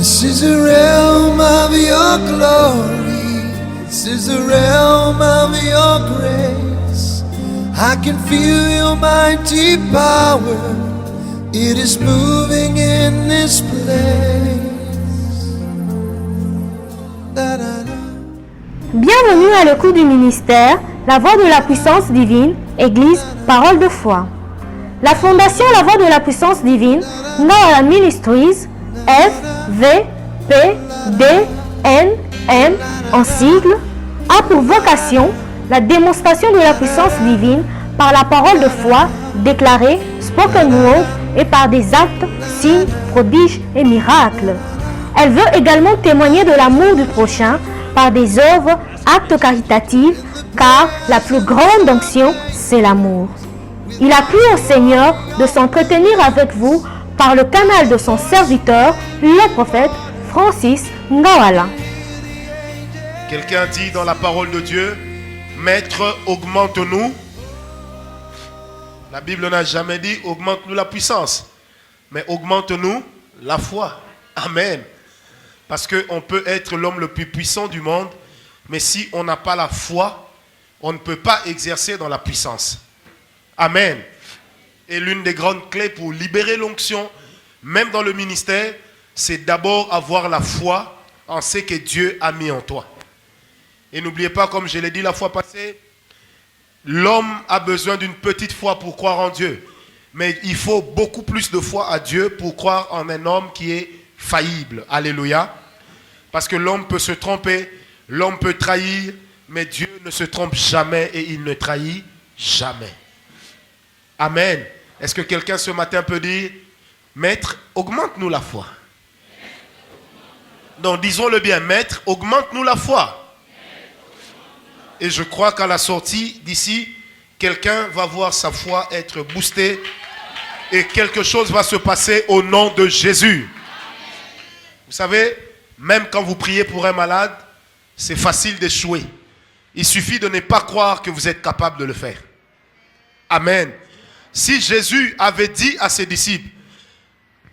This is the realm of your glory. This is the realm of your grace. I can feel your mighty power. It is moving in this place. Bienvenue à l'écoute du ministère, La Voix de la Puissance Divine, Église, Parole de Foi. La fondation La Voix de la Puissance Divine, Ngawala Ministries, FVPDNM en sigle, a pour vocation la démonstration de la puissance divine par la parole de foi déclarée, spoken word et par des actes, signes, prodiges et miracles. Elle veut également témoigner de l'amour du prochain par des œuvres, actes caritatifs, car la plus grande onction, c'est l'amour. Il a plu au Seigneur de s'entretenir avec vous par le canal de son serviteur, le prophète Francis Ngawala. Quelqu'un dit dans la parole de Dieu, Maître, augmente-nous. La Bible n'a jamais dit, augmente-nous la puissance, mais augmente-nous la foi. Amen. Parce qu'on peut être l'homme le plus puissant du monde, mais si on n'a pas la foi, on ne peut pas exercer dans la puissance. Amen. Et l'une des grandes clés pour libérer l'onction, même dans le ministère, c'est d'abord avoir la foi en ce que Dieu a mis en toi. Et n'oubliez pas, comme je l'ai dit la fois passée, l'homme a besoin d'une petite foi pour croire en Dieu. Mais il faut beaucoup plus de foi à Dieu pour croire en un homme qui est faillible. Alléluia. Parce que l'homme peut se tromper, l'homme peut trahir, mais Dieu ne se trompe jamais et il ne trahit jamais. Amen. Est-ce que quelqu'un ce matin peut dire, Maître, augmente-nous la foi? Donc disons-le bien, Maître, augmente-nous la foi. Et je crois qu'à la sortie d'ici, quelqu'un va voir sa foi être boostée et quelque chose va se passer au nom de Jésus. Vous savez, même quand vous priez pour un malade, c'est facile d'échouer. Il suffit de ne pas croire que vous êtes capable de le faire. Amen. Si Jésus avait dit à ses disciples,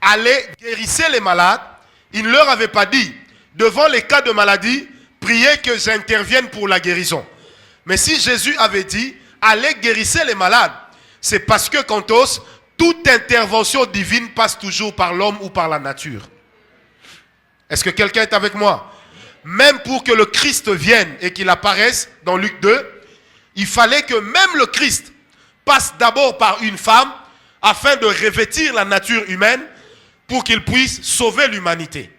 allez guérissez les malades, il ne leur avait pas dit, devant les cas de maladie, priez que j'intervienne pour la guérison. Mais si Jésus avait dit, allez guérissez les malades, c'est parce que Cantos, toute intervention divine passe toujours par l'homme ou par la nature. Est-ce que quelqu'un est avec moi? Même pour que le Christ vienne et qu'il apparaisse dans Luc 2, il fallait que même le Christ passe d'abord par une femme afin de revêtir la nature humaine pour qu'il puisse sauver l'humanité.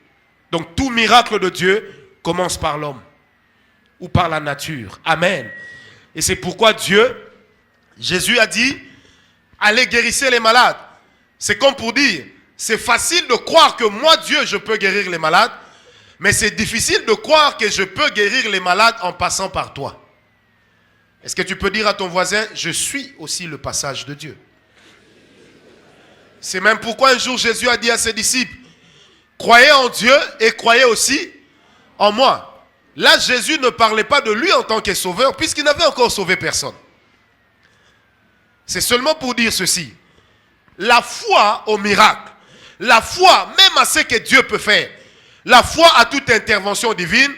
Donc tout miracle de Dieu commence par l'homme ou par la nature. Amen. Et c'est pourquoi Jésus a dit, allez guérissez les malades. C'est comme pour dire, c'est facile de croire que moi, Dieu, je peux guérir les malades, mais c'est difficile de croire que je peux guérir les malades en passant par toi. Est-ce que tu peux dire à ton voisin, je suis aussi le passage de Dieu? C'est même pourquoi un jour Jésus a dit à ses disciples, croyez en Dieu et croyez aussi en moi. Là, Jésus ne parlait pas de lui en tant que sauveur, puisqu'il n'avait encore sauvé personne. C'est seulement pour dire ceci. La foi au miracle, la foi même à ce que Dieu peut faire, la foi à toute intervention divine,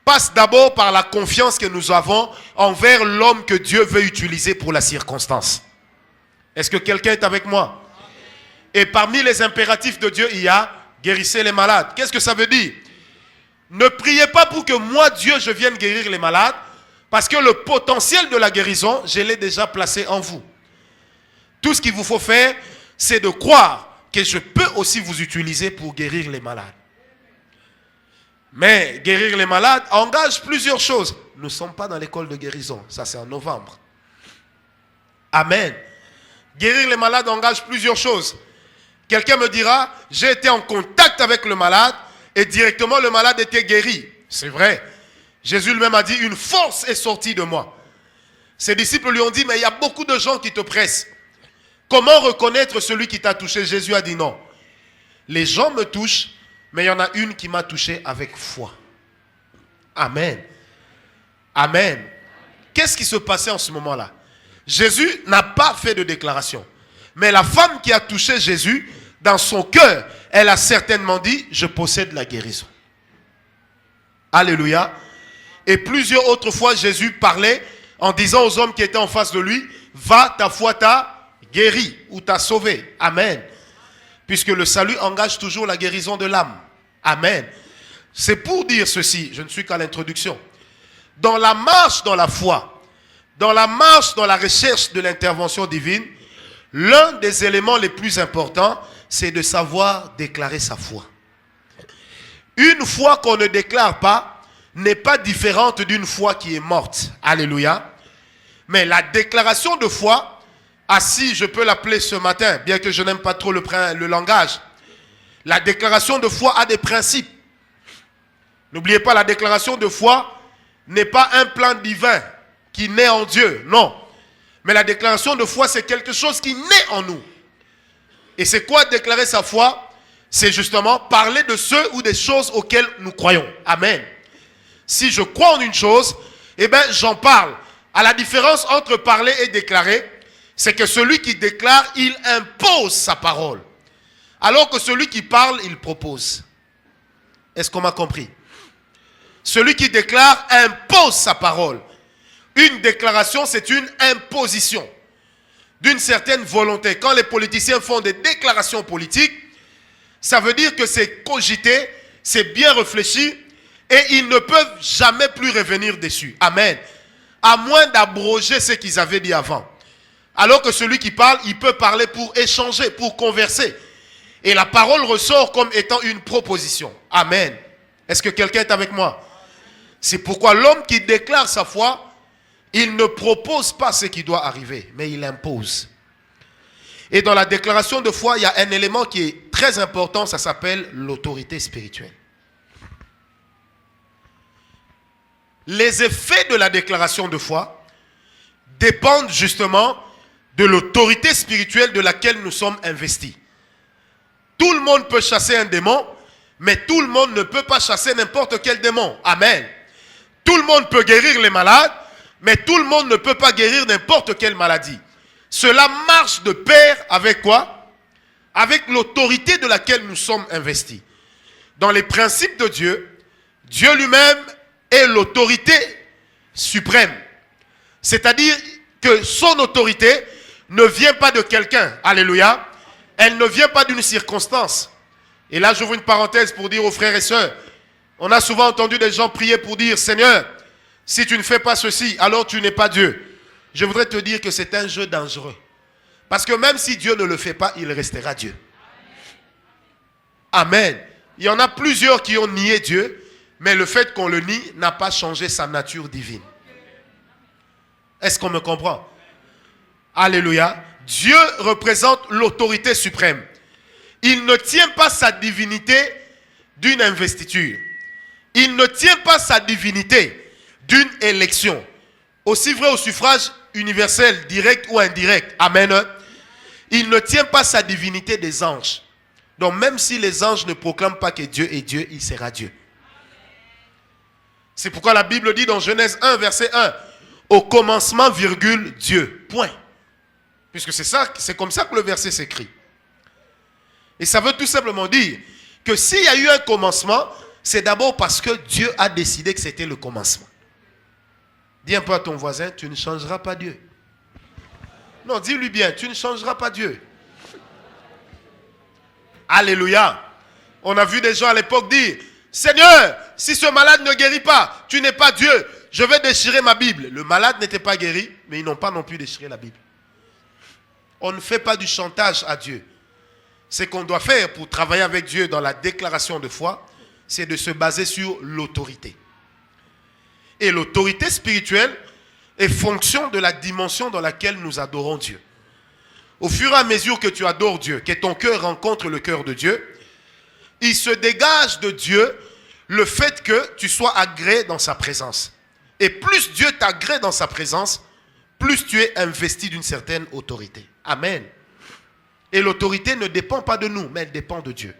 passe d'abord par la confiance que nous avons envers l'homme que Dieu veut utiliser pour la circonstance. Est-ce que quelqu'un est avec moi? Et parmi les impératifs de Dieu, il y a guérissez les malades. Qu'est-ce que ça veut dire? Ne priez pas pour que moi, Dieu, je vienne guérir les malades, parce que le potentiel de la guérison, je l'ai déjà placé en vous. Tout ce qu'il vous faut faire, c'est de croire que je peux aussi vous utiliser pour guérir les malades. Mais guérir les malades engage plusieurs choses. Nous ne sommes pas dans l'école de guérison. Ça, c'est en novembre. Amen. Guérir les malades engage plusieurs choses. Quelqu'un me dira, j'ai été en contact avec le malade et directement le malade était guéri. C'est vrai. Jésus lui-même a dit, une force est sortie de moi. Ses disciples lui ont dit, mais il y a beaucoup de gens qui te pressent. Comment reconnaître celui qui t'a touché? Jésus a dit non. Les gens me touchent, mais il y en a une qui m'a touché avec foi. Amen. Amen. Qu'est-ce qui se passait en ce moment-là? Jésus n'a pas fait de déclaration. Mais la femme qui a touché Jésus dans son cœur, elle a certainement dit, je possède la guérison. Alléluia. Et plusieurs autres fois, Jésus parlait en disant aux hommes qui étaient en face de lui, va, ta foi t'a guéri ou t'a sauvé. Amen. Puisque le salut engage toujours la guérison de l'âme. Amen. C'est pour dire ceci, je ne suis qu'à l'introduction. Dans la marche dans la foi, dans la marche dans la recherche de l'intervention divine, l'un des éléments les plus importants, c'est de savoir déclarer sa foi. Une foi qu'on ne déclare pas n'est pas différente d'une foi qui est morte. Alléluia. Mais la déclaration de foi, si je peux l'appeler ce matin, bien que je n'aime pas trop le langage, la déclaration de foi a des principes. N'oubliez pas, la déclaration de foi n'est pas un plan divin qui naît en Dieu, non. Mais la déclaration de foi, c'est quelque chose qui naît en nous. Et c'est quoi déclarer sa foi? C'est justement parler de ceux ou des choses auxquelles nous croyons. Amen. Si je crois en une chose, eh bien j'en parle. À la différence entre parler et déclarer, c'est que celui qui déclare, il impose sa parole. Alors que celui qui parle, il propose. Est-ce qu'on m'a compris? Celui qui déclare impose sa parole. Une déclaration, c'est une imposition d'une certaine volonté. Quand les politiciens font des déclarations politiques, ça veut dire que c'est cogité, c'est bien réfléchi et ils ne peuvent jamais plus revenir dessus. Amen. À moins d'abroger ce qu'ils avaient dit avant. Alors que celui qui parle, il peut parler pour échanger, pour converser. Et la parole ressort comme étant une proposition. Amen. Est-ce que quelqu'un est avec moi? C'est pourquoi l'homme qui déclare sa foi, il ne propose pas ce qui doit arriver, mais il impose. Et dans la déclaration de foi, il y a un élément qui est très important, ça s'appelle l'autorité spirituelle. Les effets de la déclaration de foi dépendent justement de l'autorité spirituelle de laquelle nous sommes investis. Tout le monde peut chasser un démon, mais tout le monde ne peut pas chasser n'importe quel démon. Amen. Tout le monde peut guérir les malades, mais tout le monde ne peut pas guérir n'importe quelle maladie. Cela marche de pair avec quoi? Avec l'autorité de laquelle nous sommes investis. Dans les principes de Dieu, Dieu lui-même est l'autorité suprême. C'est-à-dire que son autorité ne vient pas de quelqu'un. Alléluia. Elle ne vient pas d'une circonstance. Et là, j'ouvre une parenthèse pour dire aux frères et sœurs, on a souvent entendu des gens prier pour dire, Seigneur, si tu ne fais pas ceci, alors tu n'es pas Dieu. Je voudrais te dire que c'est un jeu dangereux. Parce que même si Dieu ne le fait pas, il restera Dieu. Amen. Il y en a plusieurs qui ont nié Dieu, mais le fait qu'on le nie n'a pas changé sa nature divine. Est-ce qu'on me comprend? Alléluia. Dieu représente l'autorité suprême. Il ne tient pas sa divinité d'une investiture. Il ne tient pas sa divinité d'une élection. Aussi vrai au suffrage universel, direct ou indirect. Amen. Il ne tient pas sa divinité des anges. Donc même si les anges ne proclament pas que Dieu est Dieu, il sera Dieu. C'est pourquoi la Bible dit dans Genèse 1, verset 1, au commencement, virgule, Dieu. Point. Puisque c'est comme ça que le verset s'écrit. Et ça veut tout simplement dire que s'il y a eu un commencement, c'est d'abord parce que Dieu a décidé que c'était le commencement. Dis un peu à ton voisin, tu ne changeras pas Dieu. Non, dis-lui bien, tu ne changeras pas Dieu. Alléluia. On a vu des gens à l'époque dire, Seigneur, si ce malade ne guérit pas, tu n'es pas Dieu, je vais déchirer ma Bible. Le malade n'était pas guéri, mais ils n'ont pas non plus déchiré la Bible. On ne fait pas du chantage à Dieu. Ce qu'on doit faire pour travailler avec Dieu dans la déclaration de foi, c'est de se baser sur l'autorité. Et l'autorité spirituelle est fonction de la dimension dans laquelle nous adorons Dieu. Au fur et à mesure que tu adores Dieu, que ton cœur rencontre le cœur de Dieu, il se dégage de Dieu le fait que tu sois agréé dans sa présence. Et plus Dieu t'agrée dans sa présence, plus tu es investi d'une certaine autorité. Amen. Et l'autorité ne dépend pas de nous, mais elle dépend de Dieu.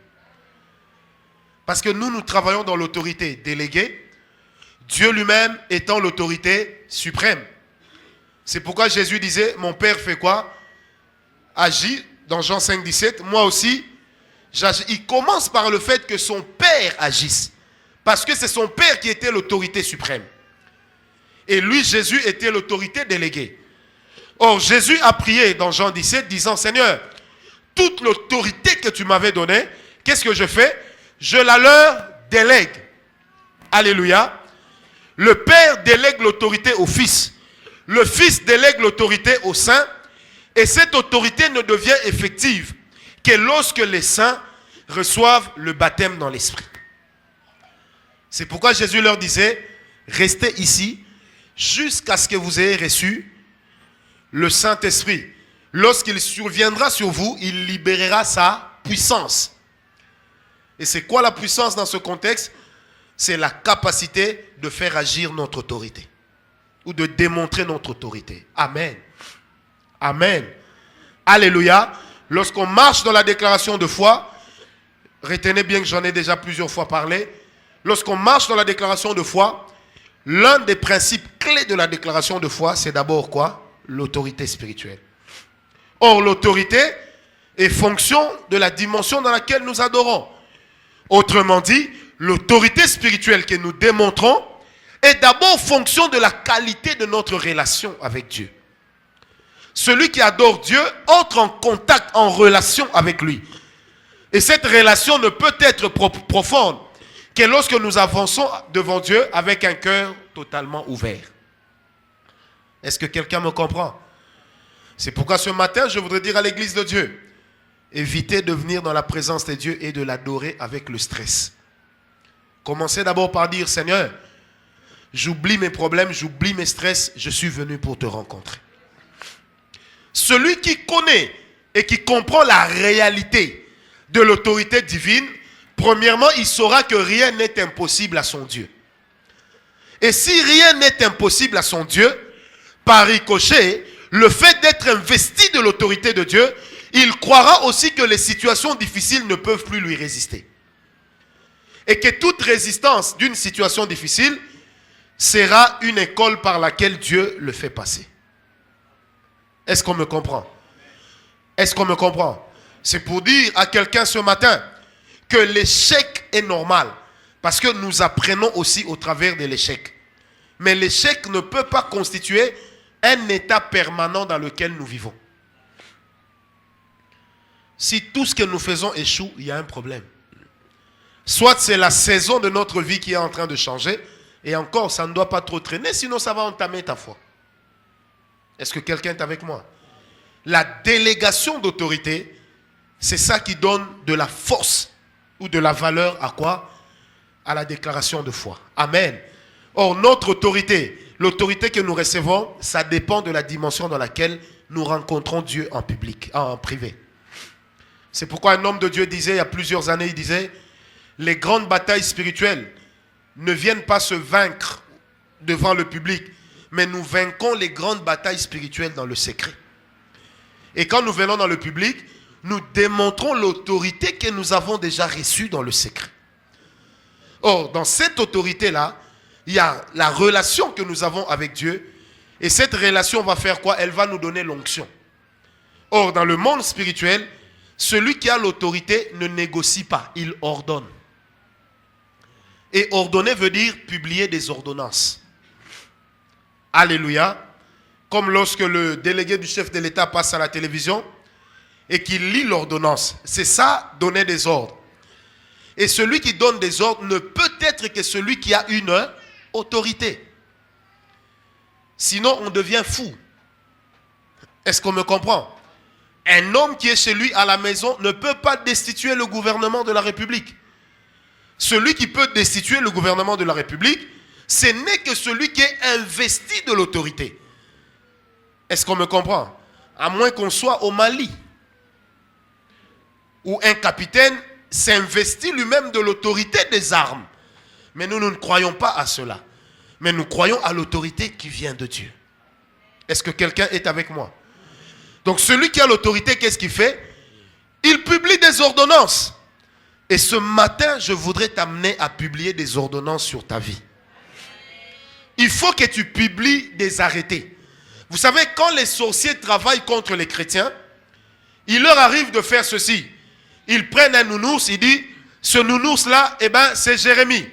Parce que nous travaillons dans l'autorité déléguée, Dieu lui-même étant l'autorité suprême. C'est pourquoi Jésus disait, mon Père fait quoi? Agit, dans Jean 5, 17, moi aussi, Il commence par le fait que son père agisse. Parce que c'est son père qui était l'autorité suprême. Et lui, Jésus, était l'autorité déléguée. Or, Jésus a prié dans Jean 17, disant, Seigneur, toute l'autorité que tu m'avais donnée, qu'est-ce que je fais? Je la leur délègue. Alléluia. Le Père délègue l'autorité au Fils. Le Fils délègue l'autorité au Saint. Et cette autorité ne devient effective que lorsque les saints reçoivent le baptême dans l'Esprit. C'est pourquoi Jésus leur disait, restez ici jusqu'à ce que vous ayez reçu le Saint-Esprit. Lorsqu'il surviendra sur vous, il libérera sa puissance. Et c'est quoi la puissance dans ce contexte? C'est la capacité de faire agir notre autorité. Ou de démontrer notre autorité. Amen. Amen. Alléluia. Lorsqu'on marche dans la déclaration de foi, retenez bien que j'en ai déjà plusieurs fois parlé. Lorsqu'on marche dans la déclaration de foi, l'un des principes clés de la déclaration de foi, c'est d'abord quoi? L'autorité spirituelle. Or, l'autorité est fonction de la dimension dans laquelle nous adorons. Autrement dit, l'autorité spirituelle que nous démontrons est d'abord fonction de la qualité de notre relation avec Dieu. Celui qui adore Dieu entre en contact, en relation avec lui. Et cette relation ne peut être profonde que lorsque nous avançons devant Dieu avec un cœur totalement ouvert. Est-ce que quelqu'un me comprend? C'est pourquoi ce matin, je voudrais dire à l'église de Dieu, évitez de venir dans la présence de Dieu et de l'adorer avec le stress. Commencez d'abord par dire, Seigneur, j'oublie mes problèmes, j'oublie mes stress, je suis venu pour te rencontrer. Celui qui connaît et qui comprend la réalité de l'autorité divine, premièrement, il saura que rien n'est impossible à son Dieu. Et si rien n'est impossible à son Dieu, par ricochet, le fait d'être investi de l'autorité de Dieu, il croira aussi que les situations difficiles ne peuvent plus lui résister. Et que toute résistance d'une situation difficile sera une école par laquelle Dieu le fait passer. Est-ce qu'on me comprend? Est-ce qu'on me comprend? C'est pour dire à quelqu'un ce matin que l'échec est normal. Parce que nous apprenons aussi au travers de l'échec. Mais l'échec ne peut pas constituer un état permanent dans lequel nous vivons. Si tout ce que nous faisons échoue, il y a un problème. Soit c'est la saison de notre vie qui est en train de changer, et encore, ça ne doit pas trop traîner, sinon ça va entamer ta foi. Est-ce que quelqu'un est avec moi? La délégation d'autorité, c'est ça qui donne de la force ou de la valeur à quoi? À la déclaration de foi. Amen. Or, notre autorité, l'autorité que nous recevons, ça dépend de la dimension dans laquelle nous rencontrons Dieu en public, en privé. C'est pourquoi un homme de Dieu disait, il y a plusieurs années, il disait, les grandes batailles spirituelles ne viennent pas se vaincre devant le public, mais nous vainquons les grandes batailles spirituelles dans le secret. Et quand nous venons dans le public, nous démontrons l'autorité que nous avons déjà reçue dans le secret. Or, dans cette autorité-là, il y a la relation que nous avons avec Dieu. Et cette relation va faire quoi? Elle va nous donner l'onction. Or, dans le monde spirituel, celui qui a l'autorité ne négocie pas, il ordonne. Et ordonner veut dire publier des ordonnances. Alléluia. Comme lorsque le délégué du chef de l'État passe à la télévision et qu'il lit l'ordonnance. C'est ça, donner des ordres. Et celui qui donne des ordres ne peut être que celui qui a une autorité. Sinon, on devient fou. Est-ce qu'on me comprend? Un homme qui est chez lui à la maison ne peut pas destituer le gouvernement de la République. Celui qui peut destituer le gouvernement de la République, ce n'est que celui qui est investi de l'autorité. Est-ce qu'on me comprend? À moins qu'on soit au Mali, où un capitaine s'investit lui-même de l'autorité des armes. Mais nous ne croyons pas à cela. Mais nous croyons à l'autorité qui vient de Dieu. Est-ce que quelqu'un est avec moi? Donc celui qui a l'autorité, qu'est-ce qu'il fait? Il publie des ordonnances. Et ce matin, je voudrais t'amener à publier des ordonnances sur ta vie. Il faut que tu publies des arrêtés. Vous savez, quand les sorciers travaillent contre les chrétiens, il leur arrive de faire ceci. ils prennent un nounours, il dit, ce nounours-là, eh ben, c'est Jérémie.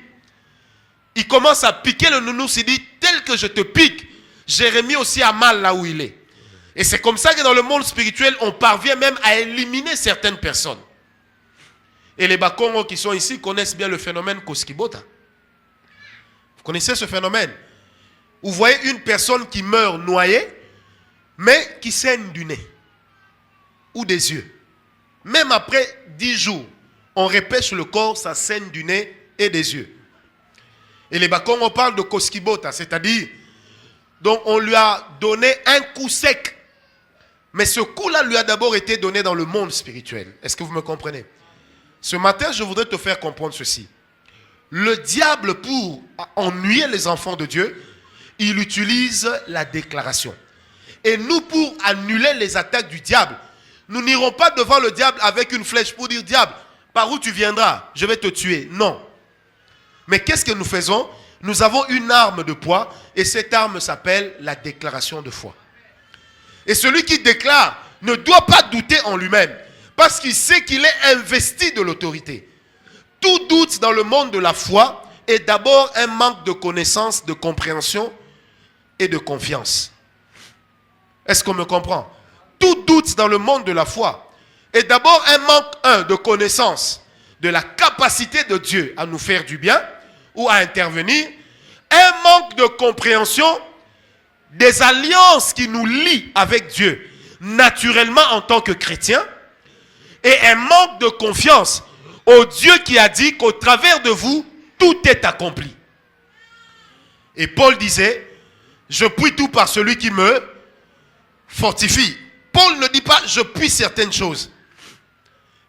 Il commence à piquer le nounours, il dit, tel que je te pique, Jérémie aussi a mal là où il est. Et c'est comme ça que dans le monde spirituel, on parvient même à éliminer certaines personnes. Et les Bakongo qui sont ici connaissent bien le phénomène Koskibota. Vous connaissez ce phénomène? Vous voyez une personne qui meurt noyée, mais qui saigne du nez ou des yeux. Même après 10 jours, on repêche le corps, ça saigne du nez et des yeux. Et les Bakongo parlent de Koskibota, c'est-à-dire, donc on lui a donné un coup sec. Mais ce coup-là lui a d'abord été donné dans le monde spirituel. Est-ce que vous me comprenez? Ce matin, je voudrais te faire comprendre ceci. Le diable, pour ennuyer les enfants de Dieu, il utilise la déclaration. Et nous, pour annuler les attaques du diable, nous n'irons pas devant le diable avec une flèche pour dire, diable, par où tu viendras? Je vais te tuer. Non. Mais qu'est-ce que nous faisons? Nous avons une arme de poids et cette arme s'appelle la déclaration de foi. Et celui qui déclare ne doit pas douter en lui-même parce qu'il sait qu'il est investi de l'autorité. Tout doute dans le monde de la foi est d'abord un manque de connaissance, de compréhension et de confiance. Est-ce qu'on me comprend? Tout doute dans le monde de la foi est d'abord un manque de connaissance de la capacité de Dieu à nous faire du bien ou à intervenir, un manque de compréhension des alliances qui nous lient avec Dieu naturellement en tant que chrétiens et un manque de confiance au Dieu qui a dit qu'au travers de vous, tout est accompli. Et Paul disait, je puis tout par celui qui me fortifie. Paul ne dit pas, je puis certaines choses.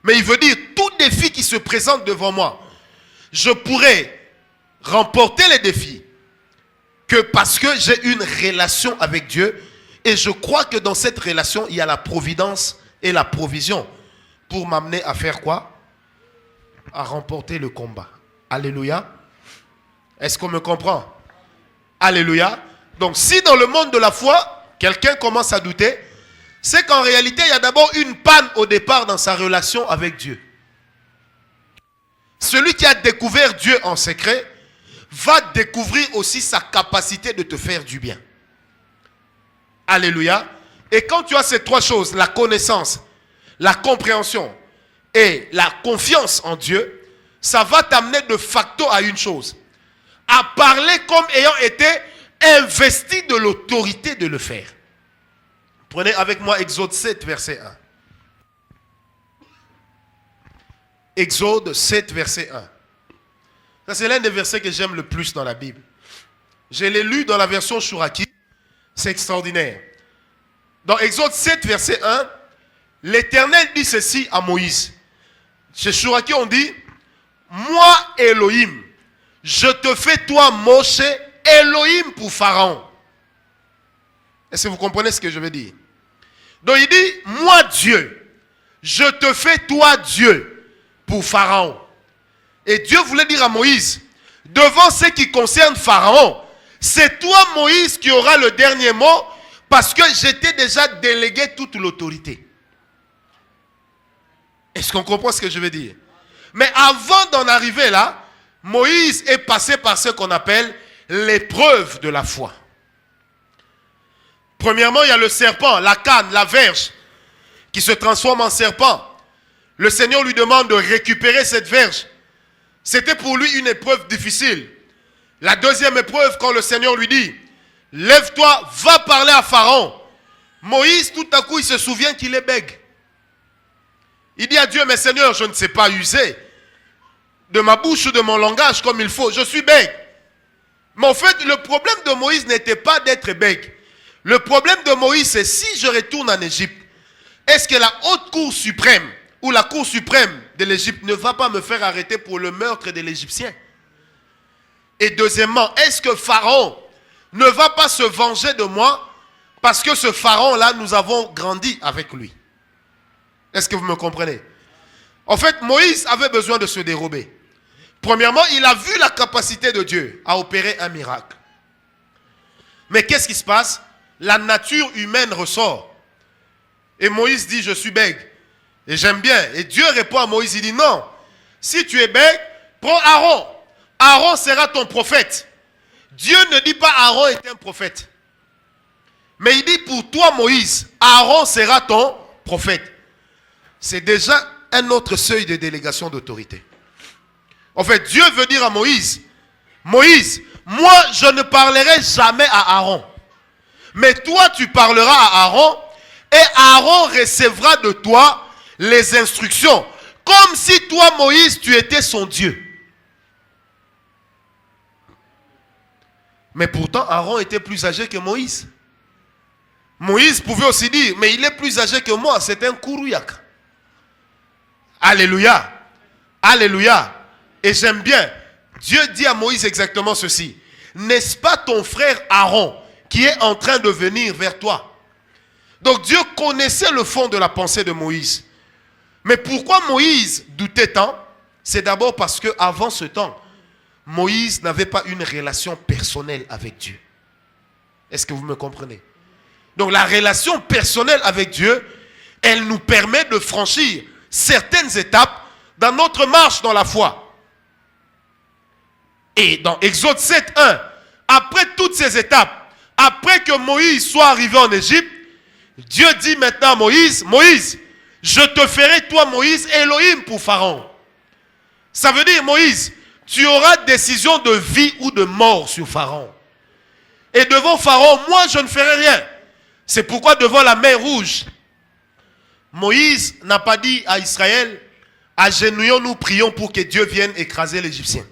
Mais il veut dire, tout défi qui se présente devant moi, je pourrais remporter les défis que parce que j'ai une relation avec Dieu et je crois que dans cette relation, il y a la providence et la provision pour m'amener à faire quoi? À remporter le combat. Alléluia. Est-ce qu'on me comprend? Alléluia. Donc si dans le monde de la foi, quelqu'un commence à douter, c'est qu'en réalité, il y a d'abord une panne au départ dans sa relation avec Dieu. Celui qui a découvert Dieu en secret va découvrir aussi sa capacité de te faire du bien. Alléluia. Et quand tu as ces trois choses, la connaissance, la compréhension et la confiance en Dieu, ça va t'amener de facto à une chose. À parler comme ayant été investi de l'autorité de le faire. Prenez avec moi Exode 7, verset 1. Exode 7, verset 1. Ça, c'est l'un des versets que j'aime le plus dans la Bible. Je l'ai lu dans la version Chouraki. C'est extraordinaire. Dans Exode 7, verset 1, l'Éternel dit ceci à Moïse. Chez Chouraki, on dit, moi, Elohim, je te fais toi, Moshe, Elohim pour Pharaon. Est-ce que vous comprenez ce que je veux dire? Donc il dit, moi Dieu, je te fais toi Dieu pour Pharaon. Et Dieu voulait dire à Moïse, devant ce qui concerne Pharaon, c'est toi Moïse qui auras le dernier mot parce que j'étais déjà délégué toute l'autorité. Est-ce qu'on comprend ce que je veux dire? Mais avant d'en arriver là, Moïse est passé par ce qu'on appelle l'épreuve de la foi. Premièrement, il y a le serpent, la canne, la verge, qui se transforme en serpent. Le Seigneur lui demande de récupérer cette verge. C'était pour lui une épreuve difficile. La deuxième épreuve, quand le Seigneur lui dit, lève-toi, va parler à Pharaon. Moïse, tout à coup, il se souvient qu'il est bègue. Il dit à Dieu, mais Seigneur, je ne sais pas user de ma bouche ou de mon langage comme il faut. Je suis bègue. Mais en fait, le problème de Moïse n'était pas d'être bègue. Le problème de Moïse, c'est si je retourne en Égypte, est-ce que la haute cour suprême ou la cour suprême de l'Égypte ne va pas me faire arrêter pour le meurtre de l'Égyptien? Et deuxièmement, est-ce que Pharaon ne va pas se venger de moi parce que ce Pharaon-là, nous avons grandi avec lui? Est-ce que vous me comprenez? En fait, Moïse avait besoin de se dérober. Premièrement, il a vu la capacité de Dieu à opérer un miracle. Mais qu'est-ce qui se passe? La nature humaine ressort. Et Moïse dit, je suis bègue. Et j'aime bien. Et Dieu répond à Moïse, il dit non. Si tu es bête, prends Aaron. Aaron sera ton prophète. Dieu ne dit pas Aaron est un prophète. Mais il dit pour toi Moïse, Aaron sera ton prophète. C'est déjà un autre seuil de délégation d'autorité. En fait, Dieu veut dire à Moïse, Moïse, moi je ne parlerai jamais à Aaron. Mais toi tu parleras à Aaron et Aaron recevra de toi les instructions. Comme si toi Moïse tu étais son Dieu. Mais pourtant Aaron était plus âgé que Moïse. Moïse pouvait aussi dire, mais il est plus âgé que moi, c'est un kourouyak. Alléluia. Alléluia. Et j'aime bien. Dieu dit à Moïse exactement ceci. N'est-ce pas ton frère Aaron qui est en train de venir vers toi? Donc Dieu connaissait le fond de la pensée de Moïse. Mais pourquoi Moïse doutait tant? C'est d'abord parce qu'avant ce temps, Moïse n'avait pas une relation personnelle avec Dieu. Est-ce que vous me comprenez? Donc la relation personnelle avec Dieu, elle nous permet de franchir certaines étapes dans notre marche dans la foi. Et dans Exode 7:1, après toutes ces étapes, après que Moïse soit arrivé en Égypte, Dieu dit maintenant à Moïse, Moïse, je te ferai toi Moïse Elohim pour Pharaon. Ça veut dire Moïse, tu auras décision de vie ou de mort sur Pharaon. Et devant Pharaon, moi je ne ferai rien. C'est pourquoi devant la mer Rouge, Moïse n'a pas dit à Israël, agenouillons-nous, prions pour que Dieu vienne écraser l'Égyptien.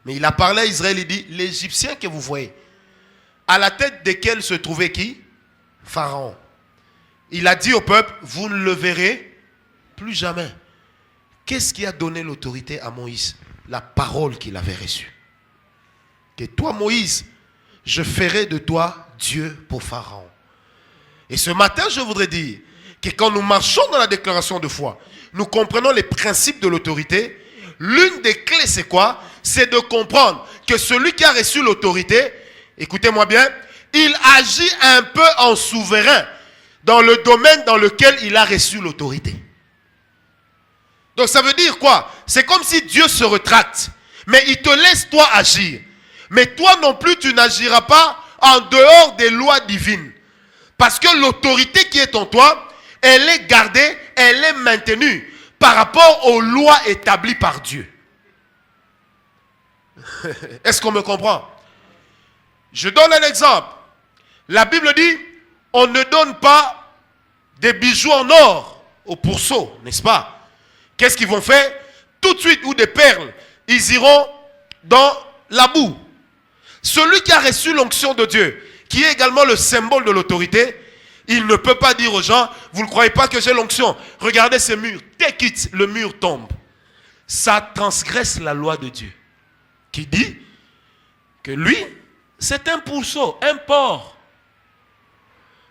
Mais il a parlé à Israël, il dit, l'Égyptien que vous voyez, à la tête desquels se trouvait qui? Pharaon. Il a dit au peuple, vous ne le verrez plus jamais. Qu'est-ce qui a donné l'autorité à Moïse? La parole qu'il avait reçue. Que toi Moïse, je ferai de toi Dieu pour Pharaon. Et ce matin, je voudrais dire que quand nous marchons dans la déclaration de foi, nous comprenons les principes de l'autorité. L'une des clés, c'est quoi? C'est de comprendre que celui qui a reçu l'autorité, écoutez-moi bien, il agit un peu en souverain dans le domaine dans lequel il a reçu l'autorité. Donc ça veut dire quoi? C'est comme si Dieu se retracte, mais il te laisse toi agir. Mais toi non plus, tu n'agiras pas en dehors des lois divines. Parce que l'autorité qui est en toi, elle est gardée, elle est maintenue par rapport aux lois établies par Dieu. Est-ce qu'on me comprend? Je donne un exemple. La Bible dit, on ne donne pas des bijoux en or aux pourceaux, n'est-ce pas? Qu'est-ce qu'ils vont faire? Tout de suite, ou des perles, ils iront dans la boue. Celui qui a reçu l'onction de Dieu, qui est également le symbole de l'autorité, il ne peut pas dire aux gens, vous ne croyez pas que j'ai l'onction? Regardez ces murs, take it, le mur tombe. Ça transgresse la loi de Dieu, qui dit que lui, c'est un pourceau, un porc.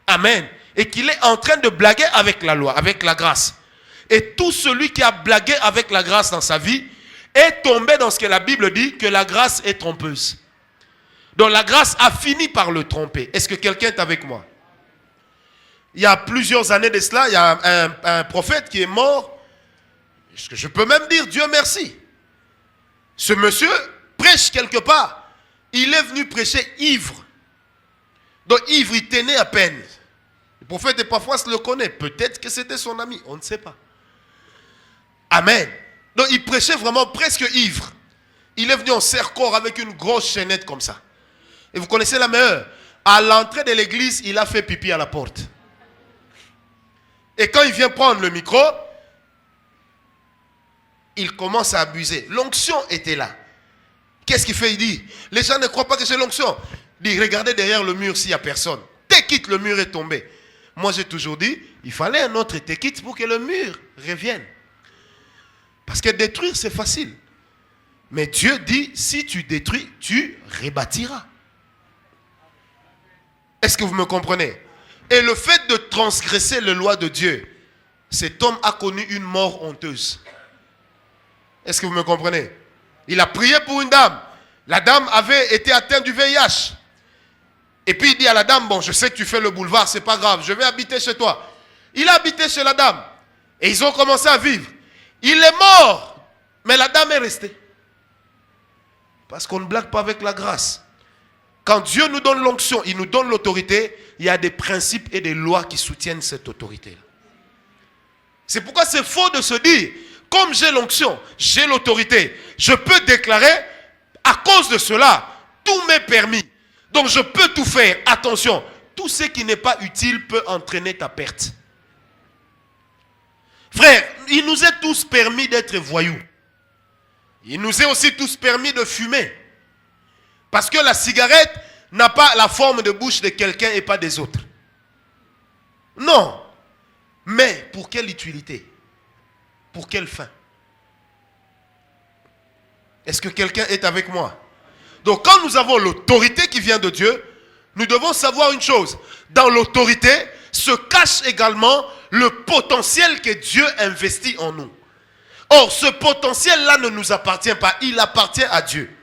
Amen. Et qu'il est en train de blaguer avec la loi, avec la grâce. Et tout celui qui a blagué avec la grâce dans sa vie est tombé dans ce que la Bible dit, que la grâce est trompeuse. Donc la grâce a fini par le tromper. Est-ce que quelqu'un est avec moi? Il y a plusieurs années de cela, il y a un prophète qui est mort. Est-ce que je peux même dire Dieu merci? Ce monsieur prêche quelque part. Il est venu prêcher ivre. Donc ivre, il tenait à peine. Le prophète, et parfois, se le connaît. Peut-être que c'était son ami, on ne sait pas. Amen. Donc il prêchait vraiment presque ivre. Il est venu en serre-corps avec une grosse chaînette comme ça. Et vous connaissez la meilleure. À l'entrée de l'église, il a fait pipi à la porte. Et quand il vient prendre le micro, il commence à abuser. L'onction était là. Qu'est-ce qu'il fait? Il dit, les gens ne croient pas que c'est l'onction. Il dit, regardez derrière le mur s'il n'y a personne. Tekit, le mur est tombé. Moi j'ai toujours dit, il fallait un autre tekit pour que le mur revienne. Parce que détruire c'est facile. Mais Dieu dit, si tu détruis, tu rebâtiras. Est-ce que vous me comprenez? Et le fait de transgresser les lois de Dieu, cet homme a connu une mort honteuse. Est-ce que vous me comprenez? Il a prié pour une dame. La dame avait été atteinte du VIH. Et puis il dit à la dame, bon, je sais que tu fais le boulevard, c'est pas grave, je vais habiter chez toi. Il a habité chez la dame. Et ils ont commencé à vivre. Il est mort, mais la dame est restée. Parce qu'on ne blague pas avec la grâce. Quand Dieu nous donne l'onction, il nous donne l'autorité, il y a des principes et des lois qui soutiennent cette autorité. C'est pourquoi c'est faux de se dire, comme j'ai l'onction, j'ai l'autorité, je peux déclarer, à cause de cela, tout m'est permis. Donc je peux tout faire. Attention, tout ce qui n'est pas utile peut entraîner ta perte. Frère, il nous est tous permis d'être voyous. Il nous est aussi tous permis de fumer. Parce que la cigarette n'a pas la forme de bouche de quelqu'un et pas des autres. Non. Mais pour quelle utilité? Pour quelle fin? Est-ce que quelqu'un est avec moi? Donc quand nous avons l'autorité qui vient de Dieu, nous devons savoir une chose. Dans l'autorité se cache également le potentiel que Dieu investit en nous. Or, ce potentiel-là ne nous appartient pas, il appartient à Dieu.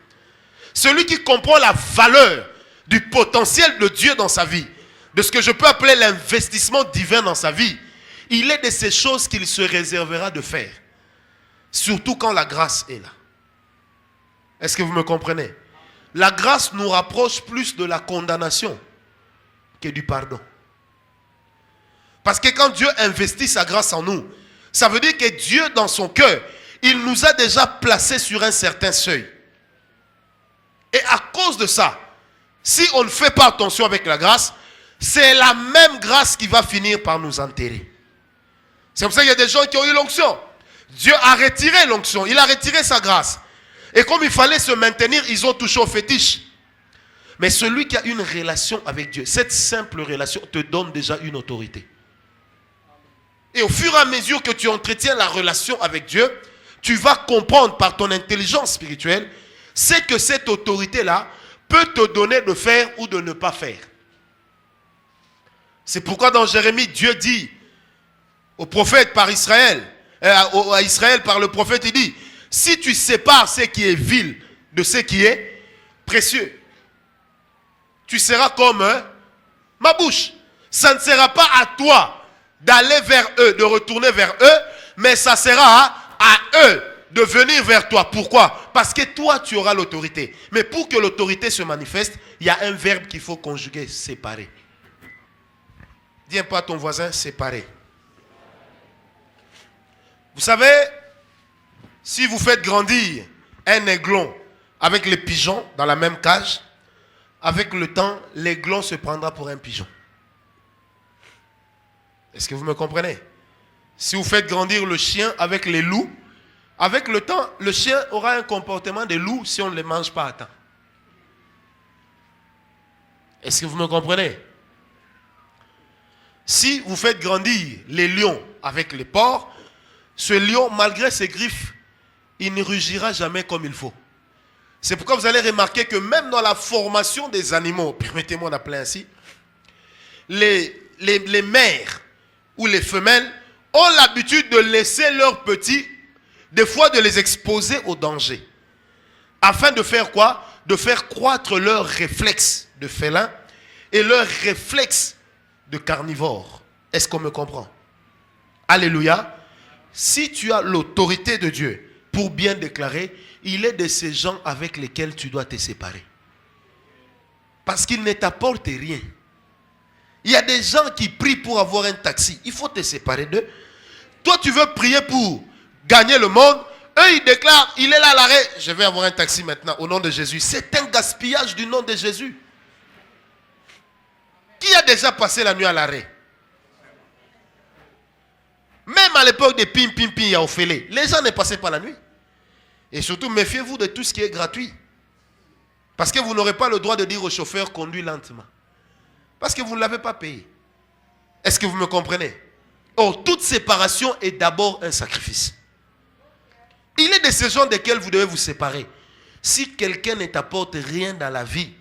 Celui qui comprend la valeur du potentiel de Dieu dans sa vie, de ce que je peux appeler l'investissement divin dans sa vie, il est de ces choses qu'il se réservera de faire. Surtout quand la grâce est là. Est-ce que vous me comprenez? La grâce nous rapproche plus de la condamnation que du pardon. Parce que quand Dieu investit sa grâce en nous, ça veut dire que Dieu, dans son cœur, il nous a déjà placés sur un certain seuil. Et à cause de ça, si on ne fait pas attention avec la grâce, c'est la même grâce qui va finir par nous enterrer. C'est pour ça qu'il y a des gens qui ont eu l'onction. Dieu a retiré l'onction, il a retiré sa grâce. Et comme il fallait se maintenir, ils ont touché au fétiche. Mais celui qui a une relation avec Dieu, cette simple relation te donne déjà une autorité. Et au fur et à mesure que tu entretiens la relation avec Dieu, tu vas comprendre par ton intelligence spirituelle, c'est que cette autorité-là peut te donner de faire ou de ne pas faire. C'est pourquoi dans Jérémie, Dieu dit au prophète par Israël, à Israël par le prophète, il dit, si tu sépares ce qui est vil de ce qui est précieux, tu seras comme ma bouche. Ça ne sera pas à toi d'aller vers eux, de retourner vers eux, mais ça sera à eux de venir vers toi. Pourquoi? Parce que toi, tu auras l'autorité. Mais pour que l'autorité se manifeste, il y a un verbe qu'il faut conjuguer, séparer. Dis pas à ton voisin, séparer. Vous savez, si vous faites grandir un aiglon avec les pigeons dans la même cage, avec le temps, l'aiglon se prendra pour un pigeon. Est-ce que vous me comprenez? Si vous faites grandir le chien avec les loups, avec le temps, le chien aura un comportement de loup si on ne les mange pas à temps. Est-ce que vous me comprenez? Si vous faites grandir les lions avec les porcs, ce lion, malgré ses griffes, il ne rugira jamais comme il faut. C'est pourquoi vous allez remarquer que même dans la formation des animaux, permettez-moi d'appeler ainsi, les mères ou les femelles ont l'habitude de laisser leurs petits, des fois de les exposer au danger. Afin de faire quoi? De faire croître leurs réflexes de félin et leurs réflexes de carnivore. Est-ce qu'on me comprend? Alléluia. Si tu as l'autorité de Dieu pour bien déclarer, il est de ces gens avec lesquels tu dois te séparer. Parce qu'ils ne t'apportent rien. Il y a des gens qui prient pour avoir un taxi. Il faut te séparer d'eux. Toi, tu veux prier pour gagner le monde. Eux, ils déclarent, il est là à l'arrêt. Je vais avoir un taxi maintenant au nom de Jésus. C'est un gaspillage du nom de Jésus. Qui a déjà passé la nuit à l'arrêt? Même à l'époque des pim à Ophélie, les gens ne passaient pas la nuit. Et surtout, méfiez-vous de tout ce qui est gratuit. Parce que vous n'aurez pas le droit de dire au chauffeur, conduis lentement. Parce que vous ne l'avez pas payé. Est-ce que vous me comprenez? Or, toute séparation est d'abord un sacrifice. Il est de ces gens desquels vous devez vous séparer. Si quelqu'un ne t'apporte rien dans la vie,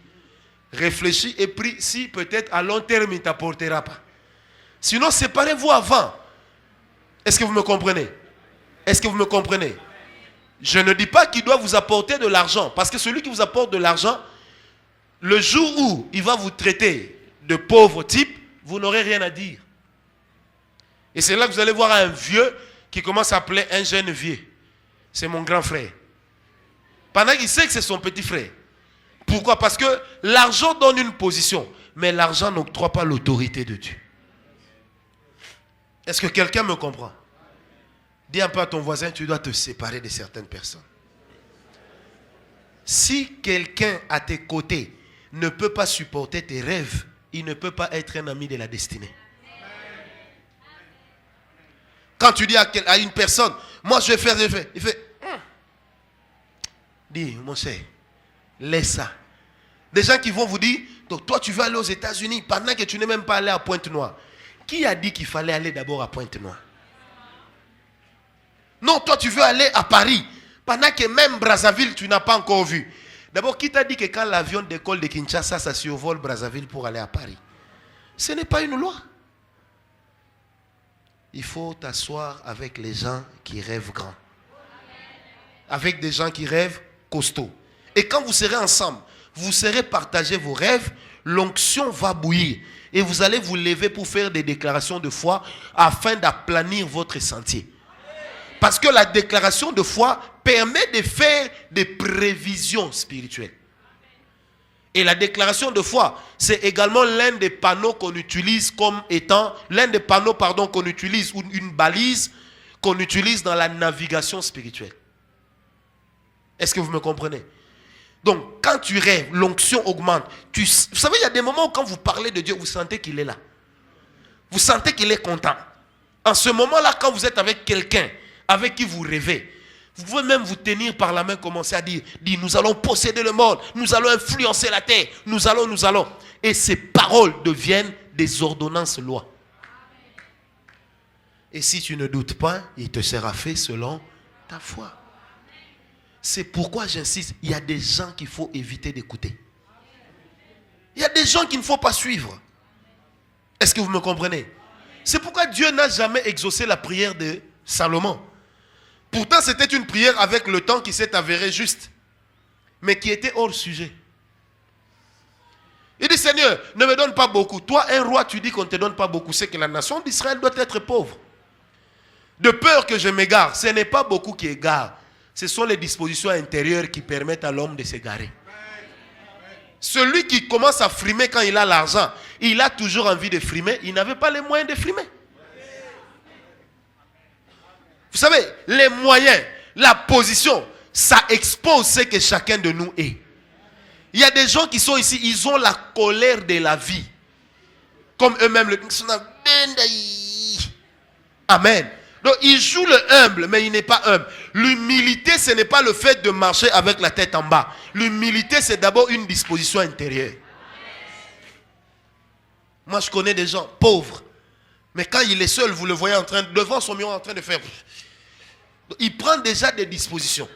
réfléchis et prie si peut-être à long terme il ne t'apportera pas. Sinon, séparez-vous avant. Est-ce que vous me comprenez? Est-ce que vous me comprenez? Je ne dis pas qu'il doit vous apporter de l'argent. Parce que celui qui vous apporte de l'argent, le jour où il va vous traiter de pauvre type, vous n'aurez rien à dire. Et c'est là que vous allez voir un vieux qui commence à appeler un jeune vieux. C'est mon grand frère. Pendant qu'il sait que c'est son petit frère. Pourquoi? Parce que l'argent donne une position, mais l'argent n'octroie pas l'autorité de Dieu. Est-ce que quelqu'un me comprend? Dis un peu à ton voisin, tu dois te séparer de certaines personnes. Si quelqu'un à tes côtés ne peut pas supporter tes rêves, il ne peut pas être un ami de la destinée. Quand tu dis à une personne, moi je vais faire, il fait, dis, mon cher, laisse ça. Des gens qui vont vous dire, donc toi tu veux aller aux États-Unis pendant que tu n'es même pas allé à Pointe-Noire. Qui a dit qu'il fallait aller d'abord à Pointe-Noire? Non, toi tu veux aller à Paris pendant que même Brazzaville tu n'as pas encore vu. D'abord, qui t'a dit que quand l'avion décolle de Kinshasa, ça survole Brazzaville pour aller à Paris? Ce n'est pas une loi. Il faut t'asseoir avec les gens qui rêvent grand. Avec des gens qui rêvent costaud. Et quand vous serez ensemble, vous serez partagé vos rêves, l'onction va bouillir. Et vous allez vous lever pour faire des déclarations de foi afin d'aplanir votre sentier. Parce que la déclaration de foi permet de faire des prévisions spirituelles. Et la déclaration de foi, c'est également l'un des panneaux qu'on utilise comme étant, qu'on utilise, ou une balise qu'on utilise dans la navigation spirituelle. Est-ce que vous me comprenez? Donc, quand tu rêves, l'onction augmente. Vous savez, il y a des moments où quand vous parlez de Dieu, vous sentez qu'il est là. Vous sentez qu'il est content. En ce moment-là, quand vous êtes avec quelqu'un avec qui vous rêvez, vous pouvez même vous tenir par la main, commencer à dire, nous allons posséder le monde, nous allons influencer la terre, nous allons. Et ces paroles deviennent des ordonnances lois. Et si tu ne doutes pas, il te sera fait selon ta foi. C'est pourquoi j'insiste, il y a des gens qu'il faut éviter d'écouter. Il y a des gens qu'il ne faut pas suivre. Est-ce que vous me comprenez? C'est pourquoi Dieu n'a jamais exaucé la prière de Salomon. Pourtant, c'était une prière avec le temps qui s'est avéré juste, mais qui était hors sujet. Il dit, Seigneur, ne me donne pas beaucoup. Toi, un roi, tu dis qu'on ne te donne pas beaucoup. C'est que la nation d'Israël doit être pauvre. De peur que je m'égare. Ce n'est pas beaucoup qui égare. Ce sont les dispositions intérieures qui permettent à l'homme de s'égarer. Celui qui commence à frimer quand il a l'argent, il a toujours envie de frimer. Il n'avait pas les moyens de frimer. Vous savez, les moyens, la position, ça expose ce que chacun de nous est. Il y a des gens qui sont ici, ils ont la colère de la vie. Comme eux-mêmes le disent. Amen. Donc, il joue le humble, mais il n'est pas humble. L'humilité, ce n'est pas le fait de marcher avec la tête en bas. L'humilité, c'est d'abord une disposition intérieure. Moi, je connais des gens pauvres. Mais quand il est seul, vous le voyez devant son miroir en train de faire. Il prend déjà des dispositions.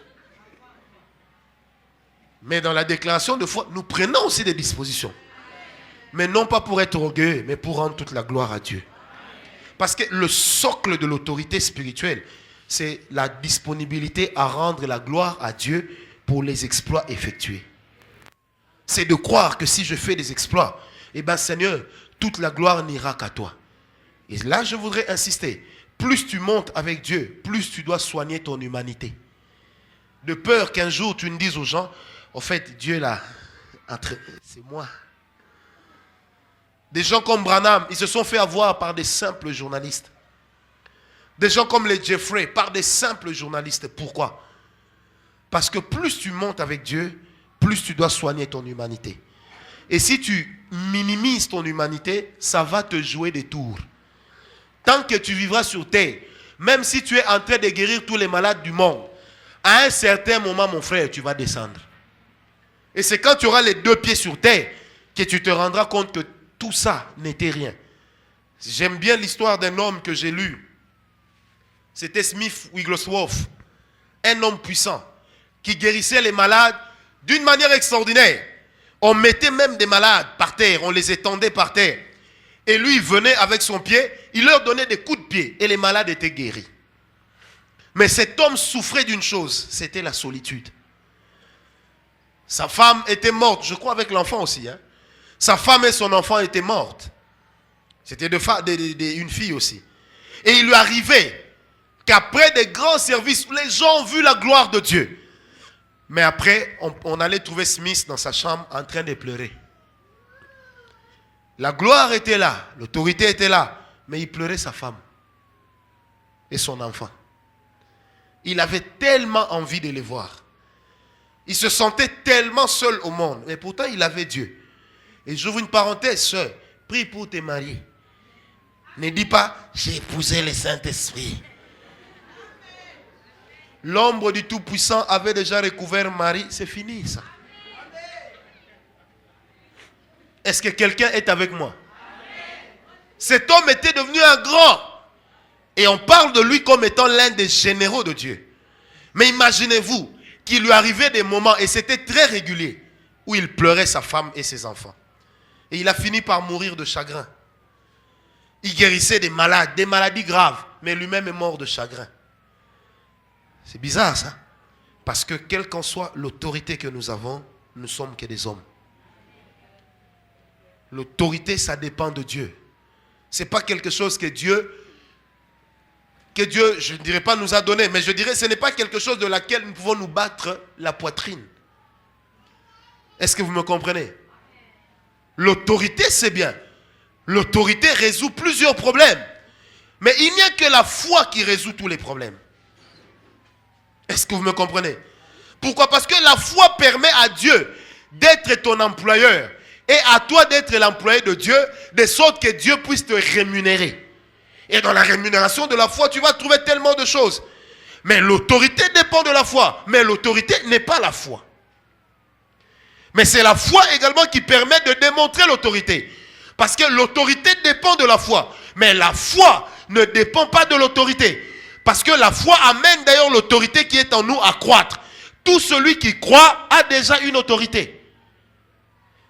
Mais dans la déclaration de foi, nous prenons aussi des dispositions. Mais non pas pour être orgueilleux, mais pour rendre toute la gloire à Dieu. Parce que le socle de l'autorité spirituelle, c'est la disponibilité à rendre la gloire à Dieu pour les exploits effectués. C'est de croire que si je fais des exploits, eh bien Seigneur, toute la gloire n'ira qu'à toi. Et là, je voudrais insister. Plus tu montes avec Dieu, plus tu dois soigner ton humanité. De peur qu'un jour tu ne dises aux gens, en fait, Dieu là, c'est moi. Des gens comme Branham, ils se sont fait avoir par des simples journalistes. Des gens comme les Jeffrey, par des simples journalistes. Pourquoi? Parce que plus tu montes avec Dieu, plus tu dois soigner ton humanité. Et si tu minimises ton humanité, ça va te jouer des tours. Tant que tu vivras sur terre, même si tu es en train de guérir tous les malades du monde, à un certain moment, mon frère, tu vas descendre. Et c'est quand tu auras les deux pieds sur terre que tu te rendras compte que tout ça n'était rien. J'aime bien l'histoire d'un homme que j'ai lu. C'était Smith Wigglesworth, un homme puissant qui guérissait les malades d'une manière extraordinaire. On mettait même des malades par terre, on les étendait par terre. Et lui, il venait avec son pied, il leur donnait des coups de pied et les malades étaient guéris. Mais cet homme souffrait d'une chose, c'était la solitude. Sa femme était morte, je crois avec l'enfant aussi. Sa femme et son enfant étaient mortes. C'était une fille aussi. Et il lui arrivait qu'après des grands services, les gens ont vu la gloire de Dieu. Mais après, on allait trouver Smith dans sa chambre en train de pleurer. La gloire était là, l'autorité était là, mais il pleurait sa femme et son enfant. Il avait tellement envie de les voir. Il se sentait tellement seul au monde, mais pourtant il avait Dieu. Et j'ouvre une parenthèse, sœur, prie pour tes maris. Ne dis pas, j'ai épousé le Saint-Esprit. L'ombre du Tout-Puissant avait déjà recouvert Marie, c'est fini ça. Est-ce que quelqu'un est avec moi? Cet homme était devenu un grand. Et on parle de lui comme étant l'un des généraux de Dieu. Mais imaginez-vous qu'il lui arrivait des moments, et c'était très régulier, où il pleurait sa femme et ses enfants. Et il a fini par mourir de chagrin. Il guérissait des malades, des maladies graves, mais lui-même est mort de chagrin. C'est bizarre ça. Parce que quelle qu'en soit l'autorité que nous avons, nous ne sommes que des hommes. L'autorité, ça dépend de Dieu. Ce n'est pas quelque chose que Dieu, je ne dirais pas nous a donné, mais je dirais ce n'est pas quelque chose de laquelle nous pouvons nous battre la poitrine. Est-ce que vous me comprenez? L'autorité, c'est bien. L'autorité résout plusieurs problèmes. Mais il n'y a que la foi qui résout tous les problèmes. Est-ce que vous me comprenez? Pourquoi? Parce que la foi permet à Dieu d'être ton employeur et à toi d'être l'employé de Dieu, de sorte que Dieu puisse te rémunérer. Et dans la rémunération de la foi, tu vas trouver tellement de choses. Mais l'autorité dépend de la foi. Mais l'autorité n'est pas la foi. Mais c'est la foi également qui permet de démontrer l'autorité. Parce que l'autorité dépend de la foi. Mais la foi ne dépend pas de l'autorité. Parce que la foi amène d'ailleurs l'autorité qui est en nous à croître. Tout celui qui croit a déjà une autorité.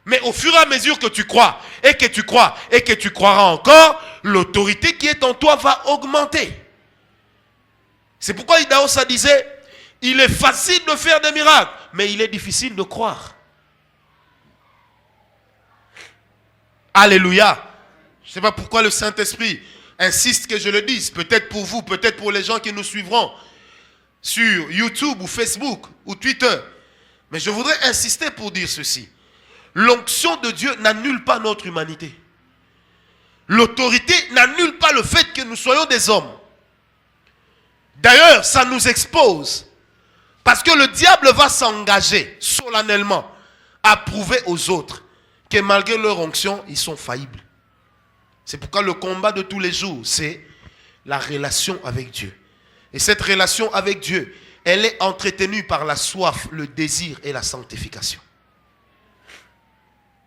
Mais au fur et à mesure que tu crois, et que tu crois, et que tu croiras encore, l'autorité qui est en toi va augmenter. C'est pourquoi Idaosa disait, il est facile de faire des miracles, mais il est difficile de croire. Alléluia. Je ne sais pas pourquoi le Saint-Esprit insiste que je le dise. Peut-être pour vous, peut-être pour les gens qui nous suivront sur YouTube ou Facebook ou Twitter. Mais je voudrais insister pour dire ceci. L'onction de Dieu n'annule pas notre humanité. L'autorité n'annule pas le fait que nous soyons des hommes. D'ailleurs, ça nous expose. Parce que le diable va s'engager solennellement à prouver aux autres que malgré leur onction, ils sont faillibles. C'est pourquoi le combat de tous les jours, c'est la relation avec Dieu. Et cette relation avec Dieu, elle est entretenue par la soif, le désir et la sanctification.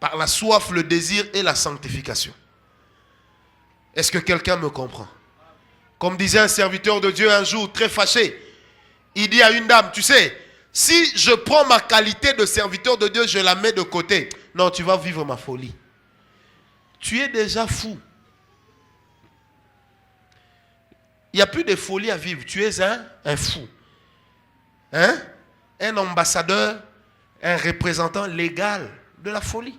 Par la soif, le désir et la sanctification. Est-ce que quelqu'un me comprend? Comme disait un serviteur de Dieu un jour, très fâché, il dit à une dame, tu sais, si je prends ma qualité de serviteur de Dieu, je la mets de côté. Non, tu vas vivre ma folie. Tu es déjà fou. Il n'y a plus de folie à vivre. Tu es un fou. Hein? Un ambassadeur, un représentant légal de la folie.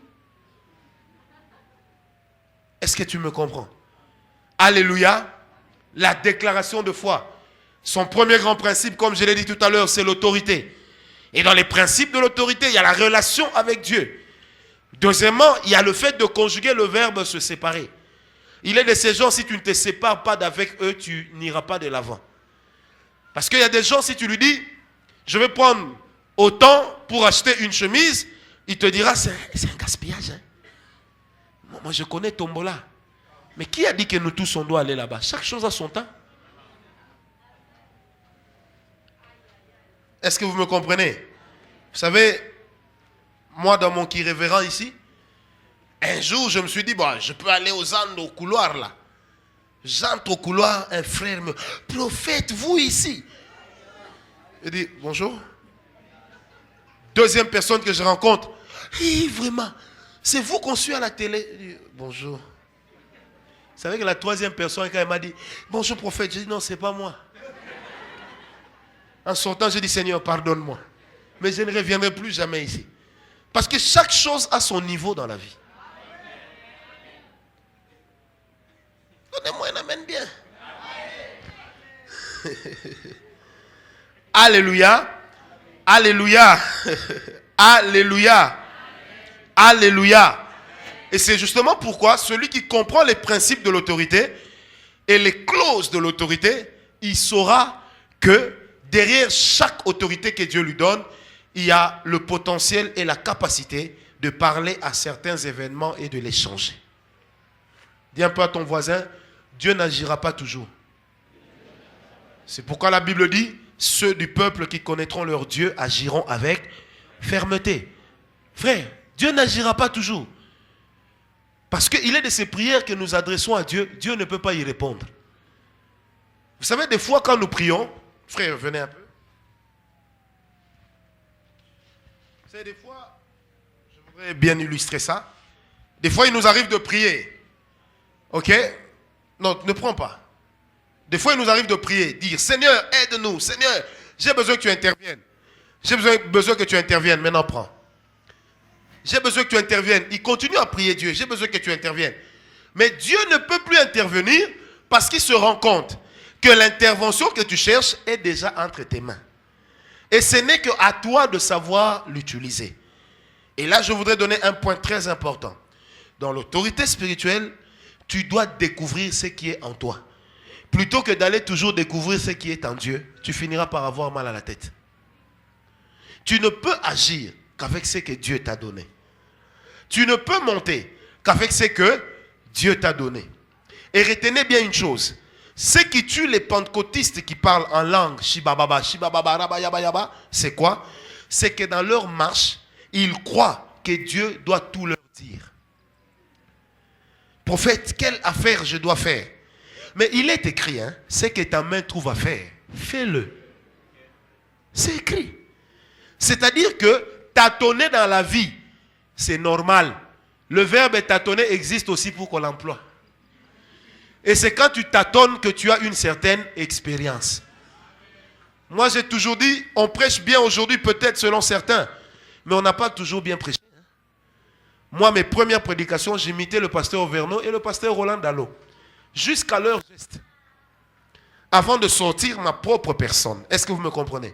Est-ce que tu me comprends? Alléluia. La déclaration de foi. Son premier grand principe, comme je l'ai dit tout à l'heure, c'est l'autorité. Et dans les principes de l'autorité, il y a la relation avec Dieu. Deuxièmement, il y a le fait de conjuguer le verbe se séparer. Il est de ces gens, si tu ne te sépares pas d'avec eux, tu n'iras pas de l'avant. Parce qu'il y a des gens, si tu lui dis, je vais prendre autant pour acheter une chemise, il te dira, c'est un gaspillage. Hein. Moi, je connais Tombola. Mais qui a dit que nous tous, on doit aller là-bas? Chaque chose a son temps. Est-ce que vous me comprenez? Vous savez, moi, dans mon qui révérend ici, un jour, je me suis dit, bon, je peux aller aux Andes, au couloir là. J'entre au couloir, un frère me... Prophète, vous ici. Il dit, bonjour. Deuxième personne que je rencontre. Hey, vraiment, c'est vous qu'on suit à la télé. Il dit, bonjour. Vous savez que la troisième personne, quand elle m'a dit, bonjour prophète, j'ai dit, non, c'est pas moi. En sortant, j'ai dit, Seigneur, pardonne-moi. Mais je ne reviendrai plus jamais ici. Parce que chaque chose a son niveau dans la vie. Donnez-moi un amen bien. Alléluia. Alléluia. Alléluia. Alléluia. Et c'est justement pourquoi celui qui comprend les principes de l'autorité et les clauses de l'autorité, il saura que derrière chaque autorité que Dieu lui donne, il y a le potentiel et la capacité de parler à certains événements et de les changer. Dis un peu à ton voisin, Dieu n'agira pas toujours. C'est pourquoi la Bible dit, ceux du peuple qui connaîtront leur Dieu agiront avec fermeté. Frère, Dieu n'agira pas toujours. Parce qu'il est de ces prières que nous adressons à Dieu, Dieu ne peut pas y répondre. Vous savez, des fois quand nous prions, frère, venez un peu. Vous savez, des fois, je voudrais bien illustrer ça. Des fois, il nous arrive de prier. Ok? Non, ne prends pas. Des fois, il nous arrive de prier, dire, Seigneur, aide-nous. Seigneur, j'ai besoin que tu interviennes. J'ai besoin que tu interviennes. Maintenant, prends. J'ai besoin que tu interviennes. Il continue à prier Dieu. J'ai besoin que tu interviennes. Mais Dieu ne peut plus intervenir parce qu'il se rend compte que l'intervention que tu cherches est déjà entre tes mains. Et ce n'est qu'à toi de savoir l'utiliser. Et là, je voudrais donner un point très important. Dans l'autorité spirituelle, tu dois découvrir ce qui est en toi. Plutôt que d'aller toujours découvrir ce qui est en Dieu, tu finiras par avoir mal à la tête. Tu ne peux agir qu'avec ce que Dieu t'a donné. Tu ne peux monter qu'avec ce que Dieu t'a donné. Et retenez bien une chose. Ce qui tue les pentecôtistes qui parlent en langue, shibababa, shibababa, rabayaba, c'est quoi? C'est que dans leur marche, ils croient que Dieu doit tout leur dire. Prophète, quelle affaire je dois faire? Mais il est écrit, hein, ce que ta main trouve à faire, fais-le. C'est écrit. C'est-à-dire que tâtonner dans la vie, c'est normal. Le verbe tâtonner existe aussi pour qu'on l'emploie. Et c'est quand tu tâtonnes que tu as une certaine expérience. Moi, j'ai toujours dit, on prêche bien aujourd'hui, peut-être selon certains, mais on n'a pas toujours bien prêché. Moi, mes premières prédications, j'imitais le pasteur Auvergnat et le pasteur Roland Dallot. Jusqu'à leur geste. Avant de sortir ma propre personne. Est-ce que vous me comprenez?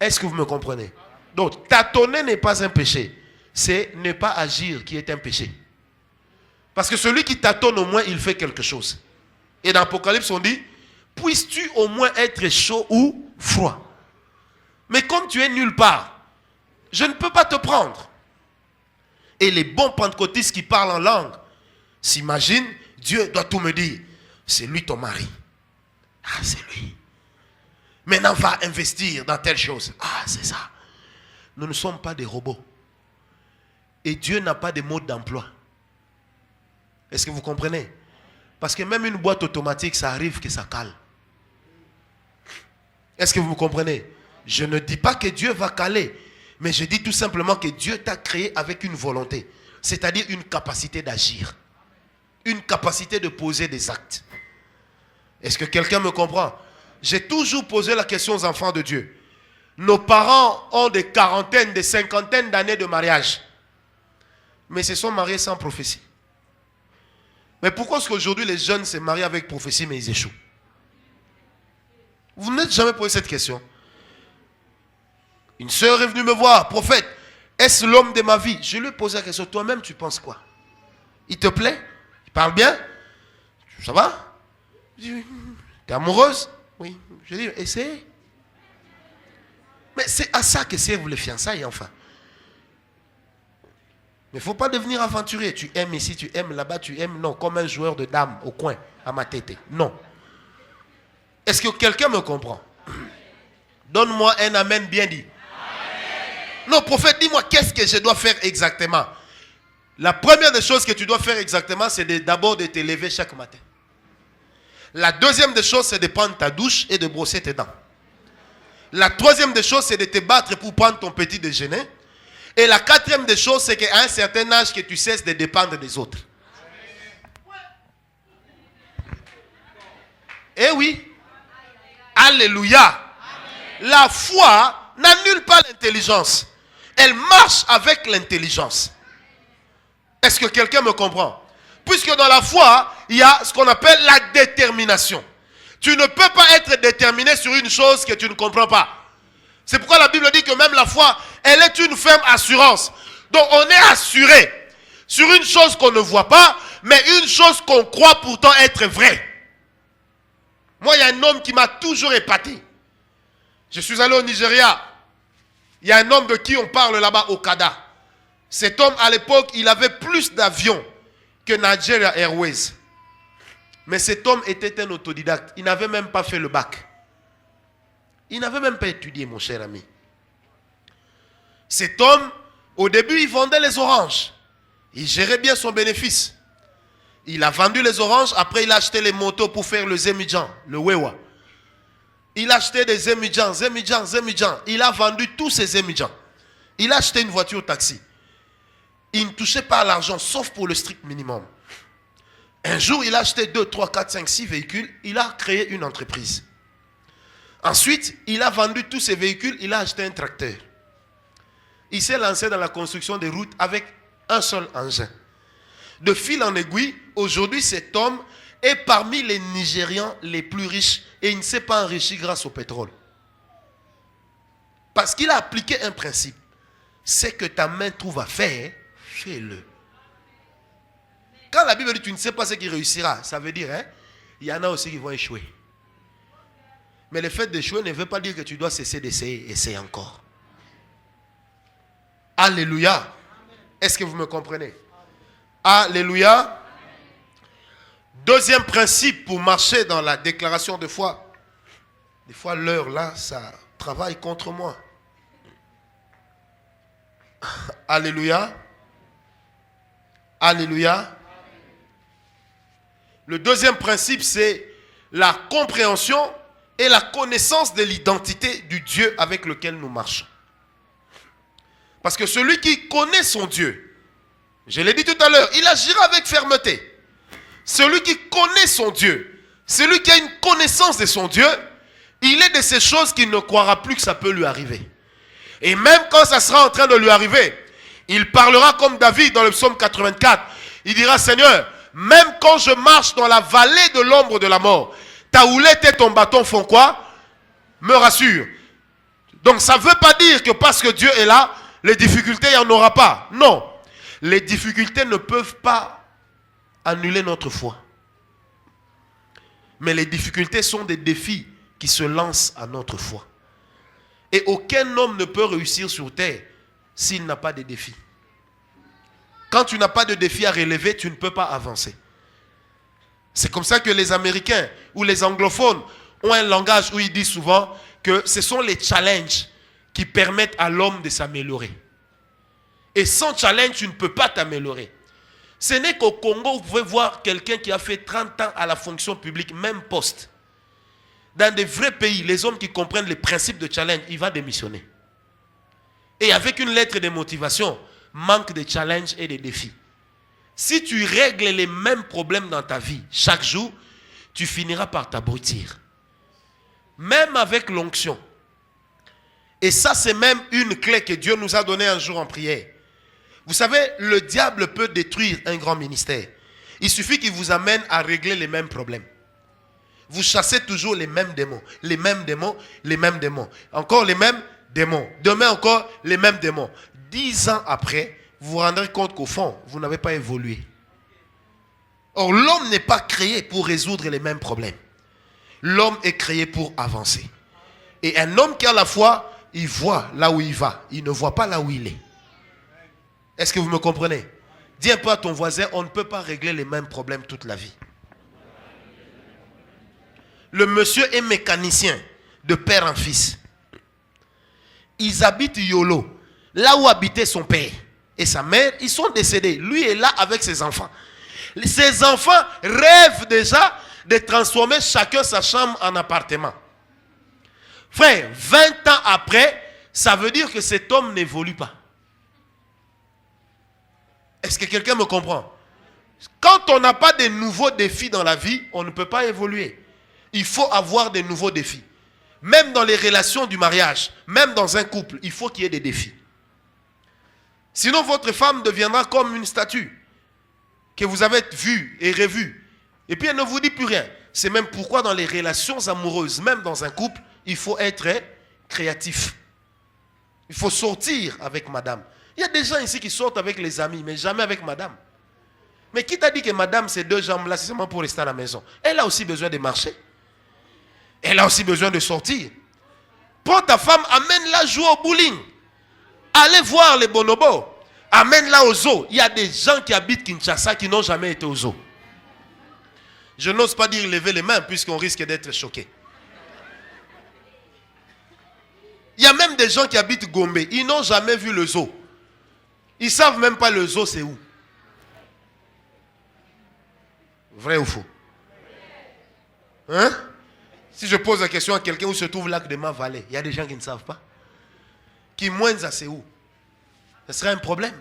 Est-ce que vous me comprenez? Donc, tâtonner n'est pas un péché. C'est ne pas agir qui est un péché. Parce que celui qui tâtonne, au moins, il fait quelque chose. Et dans l'Apocalypse, on dit, puisses-tu au moins être chaud ou froid? Mais comme tu es nulle part, je ne peux pas te prendre. Et les bons pentecôtistes qui parlent en langue s'imaginent, Dieu doit tout me dire. C'est lui ton mari. Ah, c'est lui. Maintenant, va investir dans telle chose. Ah, c'est ça. Nous ne sommes pas des robots. Et Dieu n'a pas de mode d'emploi. Est-ce que vous comprenez? Parce que même une boîte automatique, ça arrive que ça cale. Est-ce que vous me comprenez? Je ne dis pas que Dieu va caler. Mais je dis tout simplement que Dieu t'a créé avec une volonté. C'est-à-dire une capacité d'agir. Une capacité de poser des actes. Est-ce que quelqu'un me comprend? J'ai toujours posé la question aux enfants de Dieu. Nos parents ont des quarantaines, des cinquantaines d'années de mariage. Mais se sont mariés sans prophétie. Mais pourquoi est-ce qu'aujourd'hui les jeunes se marient avec prophétie mais ils échouent? Vous n'êtes jamais posé cette question. Une sœur est venue me voir, prophète, est-ce l'homme de ma vie? Je lui ai posé la question, toi-même tu penses quoi? Il te plaît? Il parle bien? Ça va? T'es amoureuse? Oui. Je dis, essayez. Mais c'est à ça que servent les fiançailles, enfin. Mais il ne faut pas devenir aventurier. Tu aimes ici, tu aimes là-bas, tu aimes, non, comme un joueur de dames au coin, à ma tête. Non. Est-ce que quelqu'un me comprend? Donne-moi un amen bien dit. Amen. Non, prophète, dis-moi, qu'est-ce que je dois faire exactement? La première des choses que tu dois faire exactement, c'est d'abord de te lever chaque matin. La deuxième des choses, c'est de prendre ta douche et de brosser tes dents. La troisième des choses, c'est de te battre pour prendre ton petit déjeuner. Et la quatrième des choses, c'est qu'à un certain âge, que tu cesses de dépendre des autres. Eh oui. Alléluia. Amen. La foi n'annule pas l'intelligence. Elle marche avec l'intelligence. Est-ce que quelqu'un me comprend? Puisque dans la foi, il y a ce qu'on appelle la détermination. Tu ne peux pas être déterminé sur une chose que tu ne comprends pas. C'est pourquoi la Bible dit que même la foi, elle est une ferme assurance. Donc on est assuré sur une chose qu'on ne voit pas, mais une chose qu'on croit pourtant être vraie. Moi, il y a un homme qui m'a toujours épaté. Je suis allé au Nigeria. Il y a un homme de qui on parle là-bas, Okada. Cet homme, à l'époque, il avait plus d'avions que Nigeria Airways. Mais cet homme était un autodidacte. Il n'avait même pas fait le bac. Il n'avait même pas étudié, mon cher ami. Cet homme, au début, il vendait les oranges. Il gérait bien son bénéfice. Il a vendu les oranges. Après, il a acheté les motos pour faire le Zemidjan, le Wewa. Il a acheté des Zemidjan. Il a vendu tous ces Zemidjan. Il a acheté une voiture taxi. Il ne touchait pas à l'argent, sauf pour le strict minimum. Un jour, il a acheté 2, 3, 4, 5, 6 véhicules. Il a créé une entreprise. Ensuite, il a vendu tous ses véhicules. Il a acheté un tracteur. Il s'est lancé dans la construction des routes avec un seul engin. De fil en aiguille, aujourd'hui, cet homme est parmi les Nigérians les plus riches et il ne s'est pas enrichi grâce au pétrole. Parce qu'il a appliqué un principe. C'est que ta main trouve à faire, fais-le. Quand la Bible dit tu ne sais pas ce qui réussira, ça veut dire, il y en a aussi qui vont échouer. Mais le fait d'échouer ne veut pas dire que tu dois cesser d'essayer, essayer encore. Alléluia. Est-ce que vous me comprenez? Alléluia. Deuxième principe pour marcher dans la déclaration de foi. Des fois, l'heure là, ça travaille contre moi. Alléluia. Alléluia. Le deuxième principe, c'est la compréhension et la connaissance de l'identité du Dieu avec lequel nous marchons. Parce que celui qui connaît son Dieu, je l'ai dit tout à l'heure, il agira avec fermeté. Celui qui connaît son Dieu, celui qui a une connaissance de son Dieu, il est de ces choses qu'il ne croira plus que ça peut lui arriver. Et même quand ça sera en train de lui arriver, il parlera comme David dans le psaume 84. Il dira, Seigneur, même quand je marche dans la vallée de l'ombre de la mort, ta houlette et ton bâton font quoi? Me rassurent. Donc ça ne veut pas dire que parce que Dieu est là, les difficultés, il n'y en aura pas. Non. Les difficultés ne peuvent pas annuler notre foi. Mais les difficultés sont des défis qui se lancent à notre foi. Et aucun homme ne peut réussir sur terre s'il n'a pas de défis. Quand tu n'as pas de défis à relever, tu ne peux pas avancer. C'est comme ça que les Américains ou les anglophones ont un langage où ils disent souvent que ce sont les challenges qui permettent à l'homme de s'améliorer. Et sans challenge, tu ne peux pas t'améliorer. Ce n'est qu'au Congo, vous pouvez voir quelqu'un qui a fait 30 ans à la fonction publique, même poste. Dans des vrais pays, les hommes qui comprennent les principes de challenge, il va démissionner. Et avec une lettre de motivation, manque de challenge et de défis. Si tu règles les mêmes problèmes dans ta vie chaque jour, tu finiras par t'abrutir. Même avec l'onction. Et ça, c'est même une clé que Dieu nous a donnée un jour en prière. Vous savez, le diable peut détruire un grand ministère. Il suffit qu'il vous amène à régler les mêmes problèmes. Vous chassez toujours les mêmes démons. Les mêmes démons, les mêmes démons. Encore les mêmes démons. Demain encore les mêmes démons. 10 ans après, vous vous rendrez compte qu'au fond, vous n'avez pas évolué. Or, l'homme n'est pas créé pour résoudre les mêmes problèmes. L'homme est créé pour avancer. Et un homme qui a la foi, il voit là où il va. Il ne voit pas là où il est. Est-ce que vous me comprenez? Dis un peu à ton voisin, on ne peut pas régler les mêmes problèmes toute la vie. Le monsieur est mécanicien de père en fils. Ils habitent Yolo, là où habitait son père et sa mère. Ils sont décédés. Lui est là avec ses enfants. Ses enfants rêvent déjà de transformer chacun sa chambre en appartement. Frère, 20 ans après, ça veut dire que cet homme n'évolue pas. Est-ce que quelqu'un me comprend? Quand on n'a pas de nouveaux défis dans la vie, on ne peut pas évoluer. Il faut avoir de nouveaux défis. Même dans les relations du mariage, même dans un couple, il faut qu'il y ait des défis. Sinon, votre femme deviendra comme une statue que vous avez vue et revue. Et puis, elle ne vous dit plus rien. C'est même pourquoi dans les relations amoureuses, même dans un couple, il faut être créatif. Il faut sortir avec madame. Il y a des gens ici qui sortent avec les amis, mais jamais avec madame. Mais qui t'a dit que madame, ces deux jambes-là, c'est seulement pour rester à la maison? Elle a aussi besoin de marcher. Elle a aussi besoin de sortir. Prends ta femme, amène-la jouer au bowling. Allez voir les bonobos. Amène-la au zoo. Il y a des gens qui habitent Kinshasa qui n'ont jamais été au zoo. Je n'ose pas dire lever les mains puisqu'on risque d'être choqué. Il y a même des gens qui habitent Gombe. Ils n'ont jamais vu le zoo. Ils ne savent même pas le zoo c'est où. Vrai ou faux? Hein? Si je pose la question à quelqu'un où se trouve Lac de Ma-Vallée, il y a des gens qui ne savent pas. Qui Mwenza c'est où? Ce serait un problème.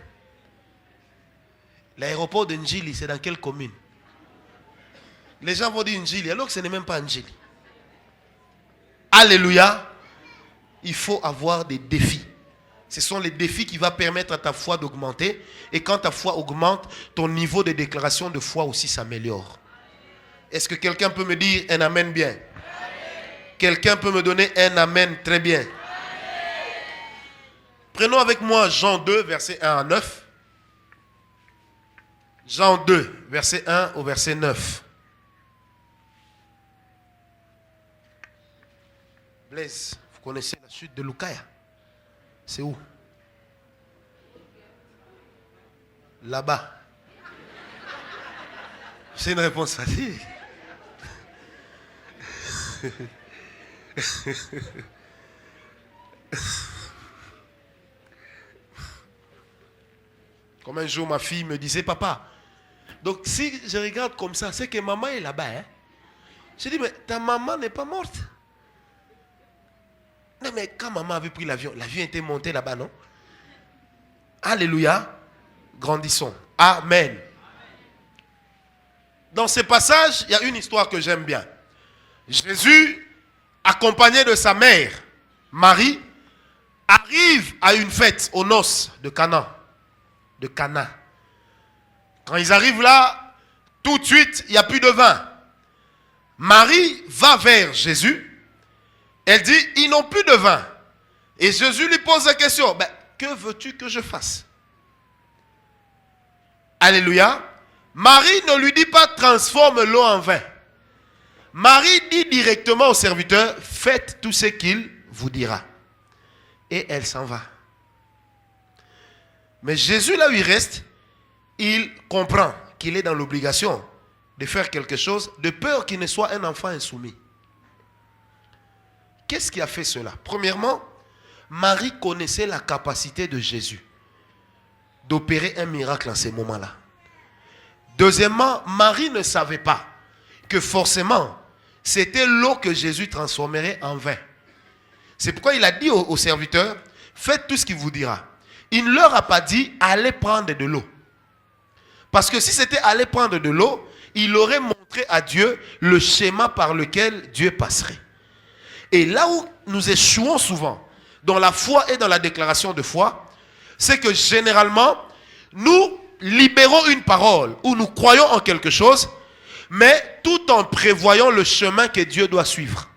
L'aéroport de Njili, c'est dans quelle commune? Les gens vont dire Njili, alors que ce n'est même pas Njili. Alléluia. Il faut avoir des défis. Ce sont les défis qui vont permettre à ta foi d'augmenter. Et quand ta foi augmente, ton niveau de déclaration de foi aussi s'améliore. Est-ce que quelqu'un peut me dire un amen bien? Quelqu'un peut me donner un amen très bien? Prenons avec moi Jean 2, verset 1 à 9. Jean 2, verset 1 au verset 9. Blaise, vous connaissez la chute de Lukaya? C'est où? Là-bas. C'est une réponse facile. Comme un jour ma fille me disait, papa, donc si je regarde comme ça, c'est que maman est là-bas. Hein? Je dis, mais ta maman n'est pas morte. Non, mais quand maman avait pris l'avion était monté là-bas, non? Alléluia. Grandissons. Amen. Dans ce passage, il y a une histoire que j'aime bien. Jésus, accompagné de sa mère, Marie, arrive à une fête aux noces de Cana. De Cana. Quand ils arrivent là, tout de suite, il n'y a plus de vin. Marie va vers Jésus. Elle dit, ils n'ont plus de vin. Et Jésus lui pose la question, ben, que veux-tu que je fasse? Alléluia. Marie ne lui dit pas, transforme l'eau en vin. Marie dit directement au serviteur, faites tout ce qu'il vous dira. Et elle s'en va. Mais Jésus, là où il reste, il comprend qu'il est dans l'obligation de faire quelque chose, de peur qu'il ne soit un enfant insoumis. Qu'est-ce qui a fait cela? Premièrement, Marie connaissait la capacité de Jésus d'opérer un miracle en ces moments-là. Deuxièmement, Marie ne savait pas que forcément, c'était l'eau que Jésus transformerait en vin. C'est pourquoi il a dit aux serviteurs, faites tout ce qu'il vous dira. Il ne leur a pas dit, allez prendre de l'eau. Parce que si c'était aller prendre de l'eau, il aurait montré à Dieu le schéma par lequel Dieu passerait. Et là où nous échouons souvent, dans la foi et dans la déclaration de foi, c'est que généralement, nous libérons une parole où nous croyons en quelque chose, mais tout en prévoyant le chemin que Dieu doit suivre.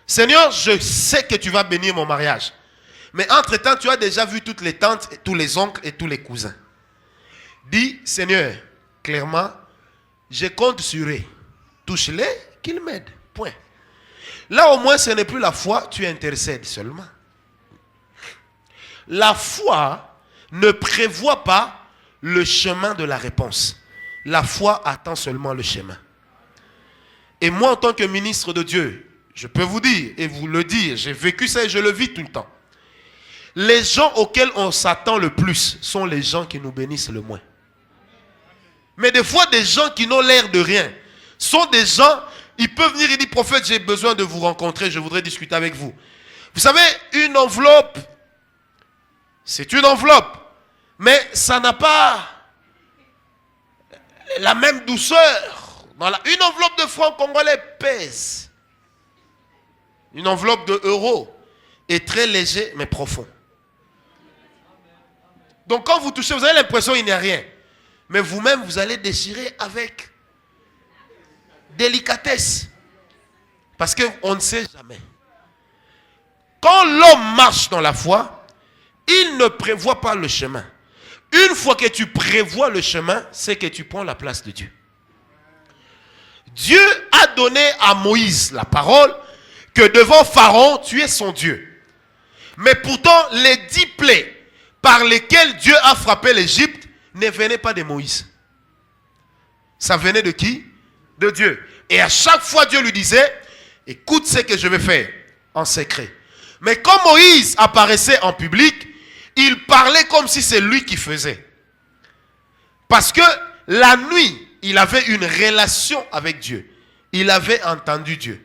Seigneur, je sais que tu vas bénir mon mariage. Mais entre-temps, tu as déjà vu toutes les tantes, tous les oncles et tous les cousins. Dis, Seigneur, clairement, je compte sur eux. Touche-les, qu'ils m'aident. Point. Là, au moins, ce n'est plus la foi, tu intercèdes seulement. La foi ne prévoit pas le chemin de la réponse. La foi attend seulement le chemin. Et moi, en tant que ministre de Dieu, je peux vous dire, et vous le dire, j'ai vécu ça et je le vis tout le temps. Les gens auxquels on s'attend le plus sont les gens qui nous bénissent le moins. Mais des fois, des gens qui n'ont l'air de rien sont des gens, ils peuvent venir et dire, prophète, j'ai besoin de vous rencontrer, je voudrais discuter avec vous. Vous savez, une enveloppe, c'est une enveloppe, mais ça n'a pas la même douceur. Une enveloppe de francs congolais pèse. Une enveloppe de euros est très léger mais profond. Donc quand vous touchez, vous avez l'impression qu'il n'y a rien. Mais vous-même, vous allez déchirer avec. délicatesse. Parce qu'on ne sait jamais. Quand l'homme marche dans la foi, il ne prévoit pas le chemin. Une fois que tu prévois le chemin, c'est que tu prends la place de Dieu. Dieu a donné à Moïse la parole que devant Pharaon, tu es son Dieu. Mais pourtant, les 10 plaies par lesquelles Dieu a frappé l'Égypte ne venaient pas de Moïse. Ça venait de qui? De Dieu. Et à chaque fois, Dieu lui disait, écoute ce que je vais faire en secret. Mais quand Moïse apparaissait en public, il parlait comme si c'est lui qui faisait. Parce que la nuit, il avait une relation avec Dieu. Il avait entendu Dieu.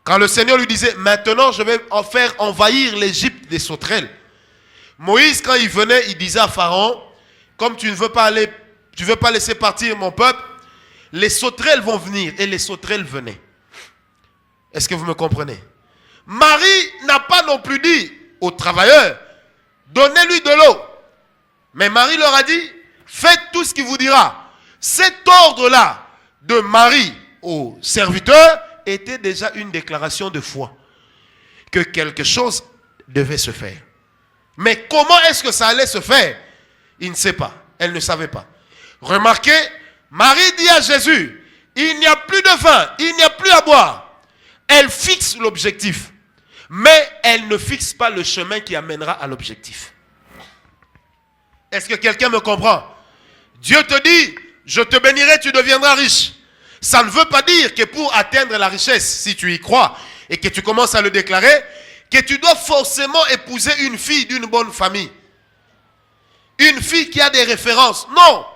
Quand le Seigneur lui disait, maintenant je vais en faire envahir l'Égypte des sauterelles. Moïse, quand il venait, il disait à Pharaon, comme tu ne veux pas aller, tu ne veux pas laisser partir mon peuple, les sauterelles vont venir. Et les sauterelles venaient. Est-ce que vous me comprenez? Marie n'a pas non plus dit aux travailleurs, donnez-lui de l'eau. Mais Marie leur a dit, faites tout ce qu'il vous dira. Cet ordre-là de Marie aux serviteurs était déjà une déclaration de foi. Que quelque chose devait se faire. Mais comment est-ce que ça allait se faire? Il ne sait pas. Elle ne savait pas. Remarquez, Marie dit à Jésus, il n'y a plus de vin, il n'y a plus à boire. Elle fixe l'objectif. Mais elle ne fixe pas le chemin qui amènera à l'objectif. Est-ce que quelqu'un me comprend? Dieu te dit, je te bénirai, tu deviendras riche. Ça ne veut pas dire que pour atteindre la richesse, si tu y crois et que tu commences à le déclarer, que tu dois forcément épouser une fille d'une bonne famille. Une fille qui a des références. Non.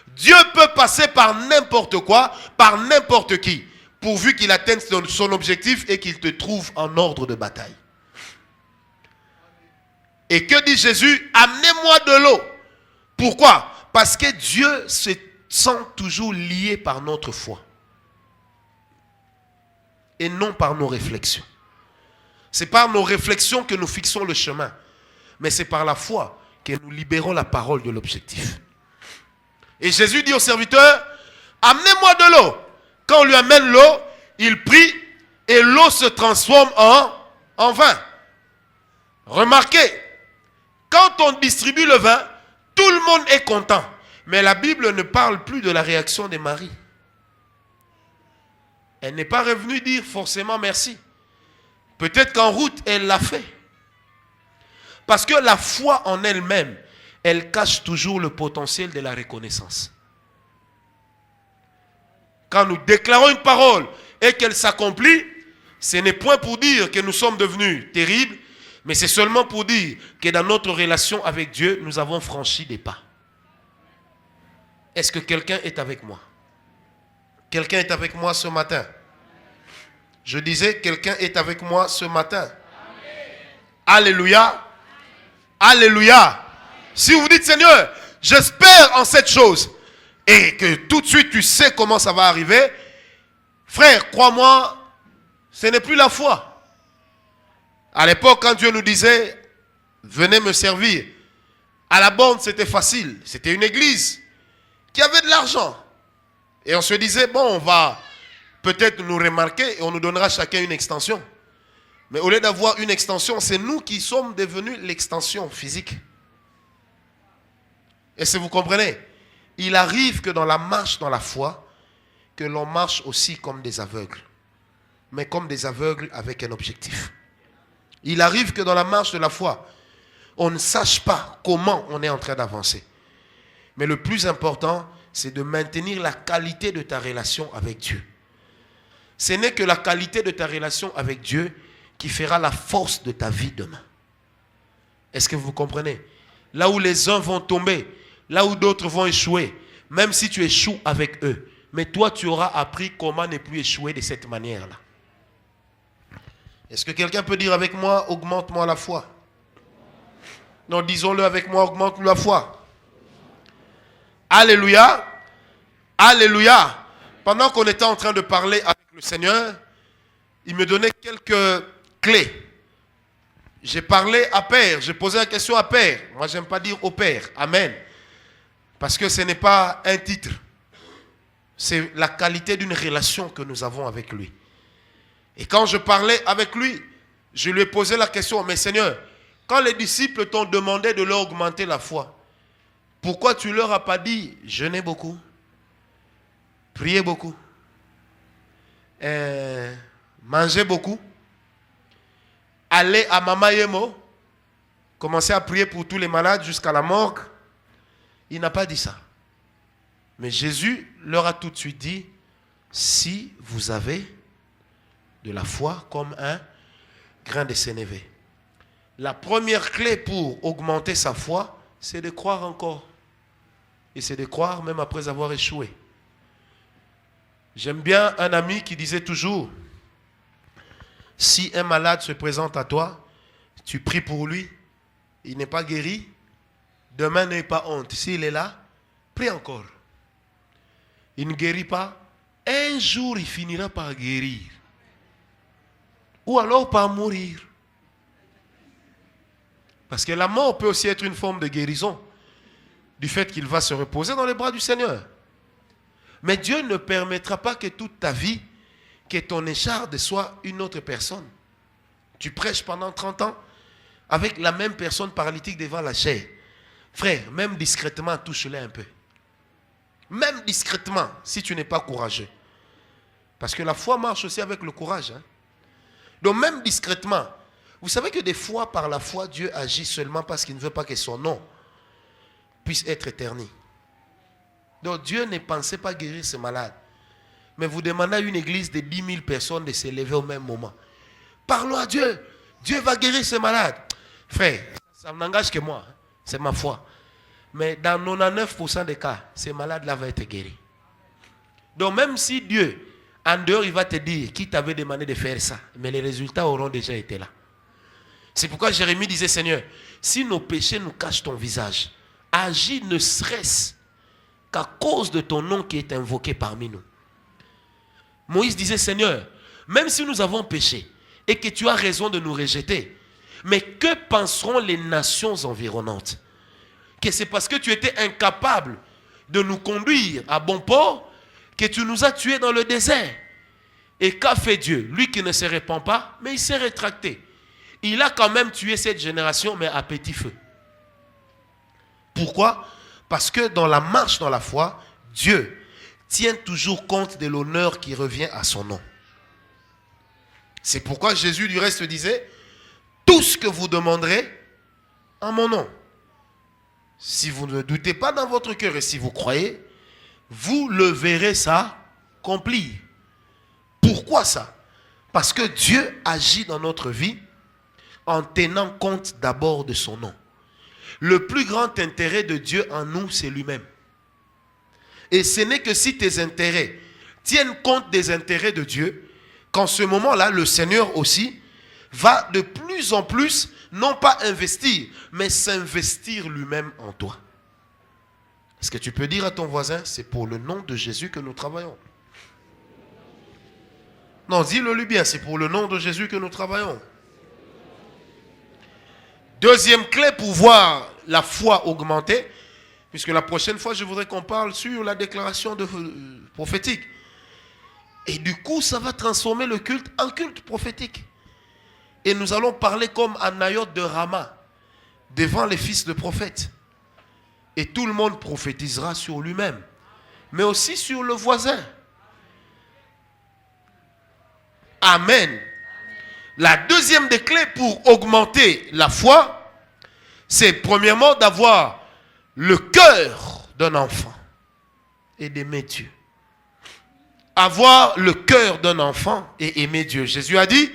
Dieu peut passer par n'importe quoi, par n'importe qui, pourvu qu'il atteigne son objectif et qu'il te trouve en ordre de bataille. Et que dit Jésus? Amenez-moi de l'eau. Pourquoi? Parce que Dieu se sent toujours lié par notre foi. Et non par nos réflexions. C'est par nos réflexions que nous fixons le chemin. Mais c'est par la foi que nous libérons la parole de l'objectif. Et Jésus dit au serviteur, amenez-moi de l'eau. Quand on lui amène l'eau, il prie et l'eau se transforme en vin. Remarquez, quand on distribue le vin, tout le monde est content. Mais la Bible ne parle plus de la réaction de Marie. Elle n'est pas revenue dire forcément merci. Peut-être qu'en route, elle l'a fait. Parce que la foi en elle-même, elle cache toujours le potentiel de la reconnaissance. Quand nous déclarons une parole et qu'elle s'accomplit, ce n'est point pour dire que nous sommes devenus terribles, mais c'est seulement pour dire que dans notre relation avec Dieu, nous avons franchi des pas. Est-ce que quelqu'un est avec moi? Quelqu'un est avec moi ce matin? Je disais, quelqu'un est avec moi ce matin. Amen. Alléluia. Alléluia. Si vous dites, Seigneur, j'espère en cette chose, et que tout de suite tu sais comment ça va arriver, frère, crois-moi, ce n'est plus la foi. À l'époque, quand Dieu nous disait, venez me servir, à la bande c'était facile, c'était une église qui avait de l'argent. Et on se disait, bon, on va peut-être nous remarquer et on nous donnera chacun une extension. Mais au lieu d'avoir une extension, c'est nous qui sommes devenus l'extension physique. Est-ce que vous comprenez? Il arrive que dans la marche dans la foi, que l'on marche aussi comme des aveugles. Mais comme des aveugles avec un objectif. Il arrive que dans la marche de la foi, on ne sache pas comment on est en train d'avancer. Mais le plus important, c'est de maintenir la qualité de ta relation avec Dieu. Ce n'est que la qualité de ta relation avec Dieu qui fera la force de ta vie demain. Est-ce que vous comprenez? Là où les uns vont tomber, là où d'autres vont échouer, même si tu échoues avec eux, mais toi tu auras appris comment ne plus échouer de cette manière-là. Est-ce que quelqu'un peut dire avec moi, augmente-moi la foi? Non, disons-le avec moi, augmente la foi. Alléluia. Alléluia. Pendant qu'on était en train de parler avec le Seigneur, il me donnait quelques clés. J'ai parlé à Père, j'ai posé la question à Père. Moi, j'aime pas dire au Père. Amen. Parce que ce n'est pas un titre. C'est la qualité d'une relation que nous avons avec lui. Et quand je parlais avec lui, je lui ai posé la question, mais Seigneur, quand les disciples t'ont demandé de leur augmenter la foi, pourquoi tu leur as pas dit, jeûnez beaucoup, priez beaucoup, mangez beaucoup, allez à Mama Yemo, commencez à prier pour tous les malades jusqu'à la morgue? Il n'a pas dit ça. Mais Jésus leur a tout de suite dit, si vous avez de la foi comme un grain de sénévé. La première clé pour augmenter sa foi, c'est de croire encore. Et c'est de croire même après avoir échoué. J'aime bien un ami qui disait toujours, si un malade se présente à toi, tu pries pour lui, il n'est pas guéri, demain n'aie pas honte. S'il est là, prie encore. Il ne guérit pas, un jour il finira par guérir. Ou alors par mourir. Parce que la mort peut aussi être une forme de guérison. Du fait qu'il va se reposer dans les bras du Seigneur. Mais Dieu ne permettra pas que toute ta vie, que ton écharde soit une autre personne. Tu prêches pendant 30 ans avec la même personne paralytique devant la chair. Frère, même discrètement, touche-les un peu. Même discrètement, si tu n'es pas courageux. Parce que la foi marche aussi avec le courage. Hein? Donc même discrètement, vous savez que des fois, par la foi, Dieu agit seulement parce qu'il ne veut pas que son nom puisse être éterni. Donc Dieu ne pensait pas guérir ce malade. Mais vous demandez à une église de 10 000 personnes de se lever au même moment. Parlons à Dieu. Dieu va guérir ce malade. Frère, ça n'engage que moi. Hein? C'est ma foi. Mais dans 99% des cas, ce malade-là va être guéri. Donc même si Dieu, en dehors, il va te dire qui t'avait demandé de faire ça. Mais les résultats auront déjà été là. C'est pourquoi Jérémie disait, Seigneur, si nos péchés nous cachent ton visage, agis ne serait-ce qu'à cause de ton nom qui est invoqué parmi nous. Moïse disait, Seigneur, même si nous avons péché et que tu as raison de nous rejeter, mais que penseront les nations environnantes? Que c'est parce que tu étais incapable de nous conduire à bon port que tu nous as tués dans le désert. Et qu'a fait Dieu? Lui qui ne se répand pas, mais il s'est rétracté. Il a quand même tué cette génération, mais à petit feu. Pourquoi? Parce que dans la marche dans la foi, Dieu tient toujours compte de l'honneur qui revient à son nom. C'est pourquoi Jésus du reste disait, tout ce que vous demanderez en mon nom. Si vous ne doutez pas dans votre cœur et si vous croyez, vous le verrez s'accomplir. Pourquoi ça? Parce que Dieu agit dans notre vie en tenant compte d'abord de son nom. Le plus grand intérêt de Dieu en nous, c'est lui-même. Et ce n'est que si tes intérêts tiennent compte des intérêts de Dieu, qu'en ce moment-là, le Seigneur aussi va de plus en plus, non pas investir, mais s'investir lui-même en toi. Est-ce que tu peux dire à ton voisin, c'est pour le nom de Jésus que nous travaillons? Non, dis-le-lui bien, c'est pour le nom de Jésus que nous travaillons. Deuxième clé pour voir la foi augmenter, puisque la prochaine fois, je voudrais qu'on parle sur la déclaration prophétique. Et du coup, ça va transformer le culte en culte prophétique. Et nous allons parler comme à Nayoth de Rama, devant les fils de prophètes. Et tout le monde prophétisera sur lui-même, mais aussi sur le voisin. Amen. La deuxième des clés pour augmenter la foi, c'est premièrement d'avoir le cœur d'un enfant et d'aimer Dieu. Avoir le cœur d'un enfant et aimer Dieu. Jésus a dit,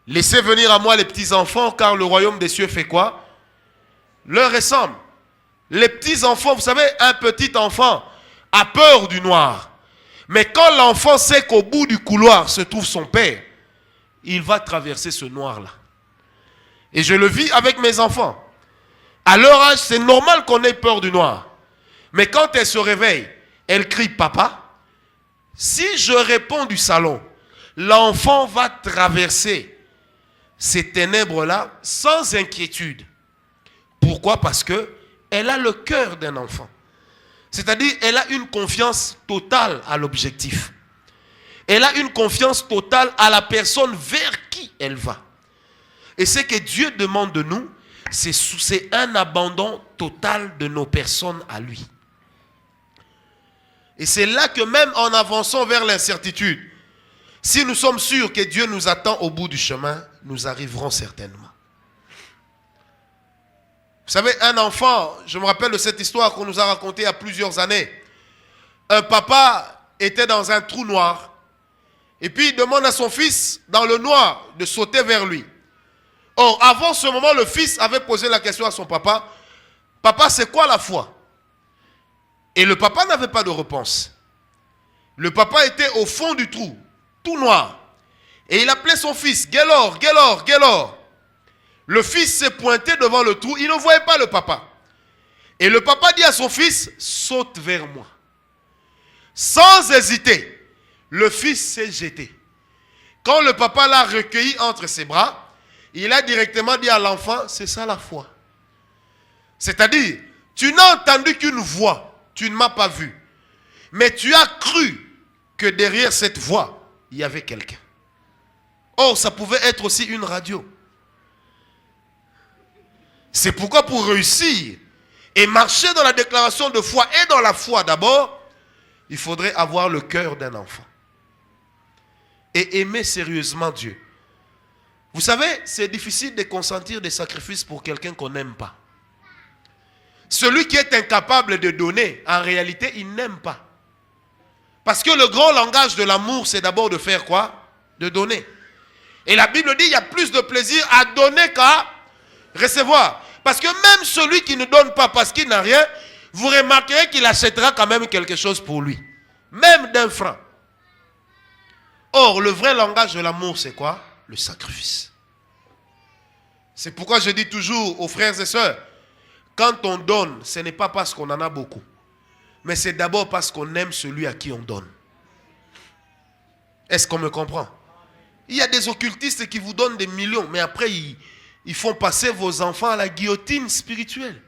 laissez venir à moi les petits enfants, car le royaume des cieux fait quoi? Leur ressemble. Les petits enfants, vous savez, un petit enfant a peur du noir. Mais quand l'enfant sait qu'au bout du couloir se trouve son père, il va traverser ce noir-là. Et je le vis avec mes enfants. À leur âge, c'est normal qu'on ait peur du noir. Mais quand elles se réveillent, elles crient papa. Si je réponds du salon, l'enfant va traverser ces ténèbres-là sans inquiétude. Pourquoi? Parce que elle a le cœur d'un enfant. C'est-à-dire, elle a une confiance totale à l'objectif. Elle a une confiance totale à la personne vers qui elle va. Et ce que Dieu demande de nous, c'est un abandon total de nos personnes à lui. Et c'est là que même en avançant vers l'incertitude, si nous sommes sûrs que Dieu nous attend au bout du chemin, nous arriverons certainement. Vous savez, un enfant, je me rappelle de cette histoire qu'on nous a racontée il y a plusieurs années. Un papa était dans un trou noir. Et puis il demande à son fils, dans le noir, de sauter vers lui. Or, avant ce moment, le fils avait posé la question à son papa. Papa, c'est quoi la foi? Et le papa n'avait pas de réponse. Le papa était au fond du trou, tout noir. Et il appelait son fils, Guélor, Guélor, Guélor. Le fils s'est pointé devant le trou, il ne voyait pas le papa. Et le papa dit à son fils, saute vers moi. Sans hésiter, le fils s'est jeté. Quand le papa l'a recueilli entre ses bras, il a directement dit à l'enfant, c'est ça la foi. C'est-à-dire, tu n'as entendu qu'une voix, tu ne m'as pas vu. Mais tu as cru que derrière cette voix, il y avait quelqu'un. Or, ça pouvait être aussi une radio. C'est pourquoi pour réussir et marcher dans la déclaration de foi et dans la foi d'abord, il faudrait avoir le cœur d'un enfant. Et aimer sérieusement Dieu. Vous savez, c'est difficile de consentir des sacrifices pour quelqu'un qu'on n'aime pas. Celui qui est incapable de donner, en réalité, il n'aime pas. Parce que le grand langage de l'amour, c'est d'abord de faire quoi? De donner. Et la Bible dit, il y a plus de plaisir à donner qu'à recevoir. Parce que même celui qui ne donne pas parce qu'il n'a rien, vous remarquerez qu'il achètera quand même quelque chose pour lui. Même d'un franc. Or, le vrai langage de l'amour, c'est quoi? Le sacrifice. C'est pourquoi je dis toujours aux frères et sœurs, quand on donne, ce n'est pas parce qu'on en a beaucoup, mais c'est d'abord parce qu'on aime celui à qui on donne. Est-ce qu'on me comprend? Il y a des occultistes qui vous donnent des millions, mais après ils font passer vos enfants à la guillotine spirituelle.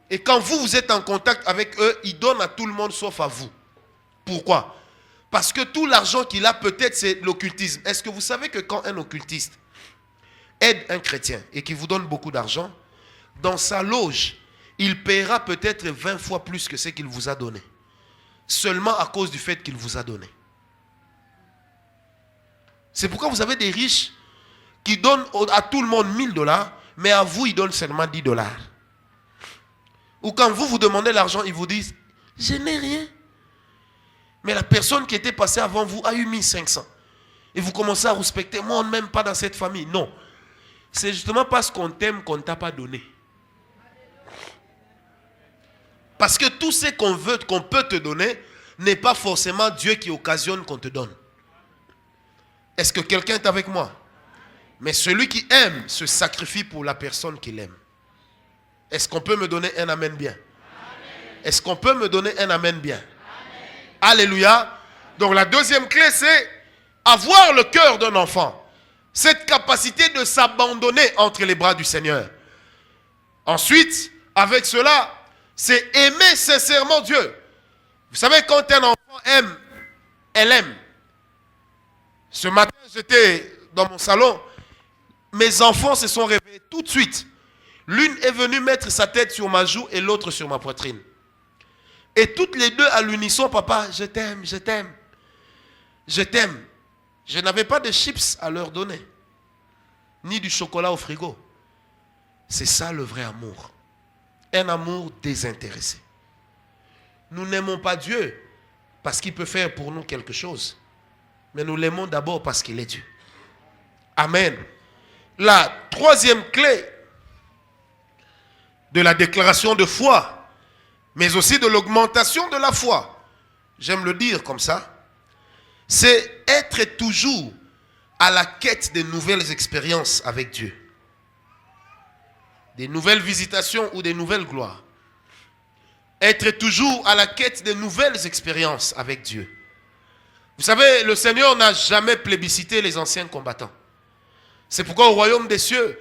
Et quand vous êtes en contact avec eux, ils donnent à tout le monde sauf à vous. Pourquoi? Parce que tout l'argent qu'il a, peut-être, c'est l'occultisme. Est-ce que vous savez que quand un occultiste aide un chrétien et qu'il vous donne beaucoup d'argent, dans sa loge, il paiera peut-être 20 fois plus que ce qu'il vous a donné. Seulement à cause du fait qu'il vous a donné. C'est pourquoi vous avez des riches qui donnent à tout le monde 1000 $, mais à vous, ils donnent seulement 10 $. Ou quand vous demandez l'argent, ils vous disent, je n'ai rien. Mais la personne qui était passée avant vous a eu 1500. Et vous commencez à respecter, moi on ne m'aime pas dans cette famille. Non. C'est justement parce qu'on t'aime qu'on ne t'a pas donné. Parce que tout ce qu'on veut, qu'on peut te donner, n'est pas forcément Dieu qui occasionne qu'on te donne. Est-ce que quelqu'un est avec moi? Mais celui qui aime se sacrifie pour la personne qu'il aime. Est-ce qu'on peut me donner un amen bien? Est-ce qu'on peut me donner un amen bien? Alléluia. Donc la deuxième clé, c'est avoir le cœur d'un enfant. Cette capacité de s'abandonner entre les bras du Seigneur. Ensuite, avec cela, c'est aimer sincèrement Dieu. Vous savez, quand un enfant aime, elle aime. Ce matin, j'étais dans mon salon. Mes enfants se sont réveillés tout de suite. L'une est venue mettre sa tête sur ma joue et l'autre sur ma poitrine. Et toutes les deux à l'unisson, papa, je t'aime, je t'aime. Je t'aime. Je n'avais pas de chips à leur donner. Ni du chocolat au frigo. C'est ça le vrai amour. Un amour désintéressé. Nous n'aimons pas Dieu parce qu'il peut faire pour nous quelque chose. Mais nous l'aimons d'abord parce qu'il est Dieu. Amen. La troisième clé de la déclaration de foi, mais aussi de l'augmentation de la foi, j'aime le dire comme ça, c'est être toujours à la quête de nouvelles expériences avec Dieu. Des nouvelles visitations ou des nouvelles gloires. Être toujours à la quête de nouvelles expériences avec Dieu. Vous savez, le Seigneur n'a jamais plébiscité les anciens combattants. C'est pourquoi au royaume des cieux,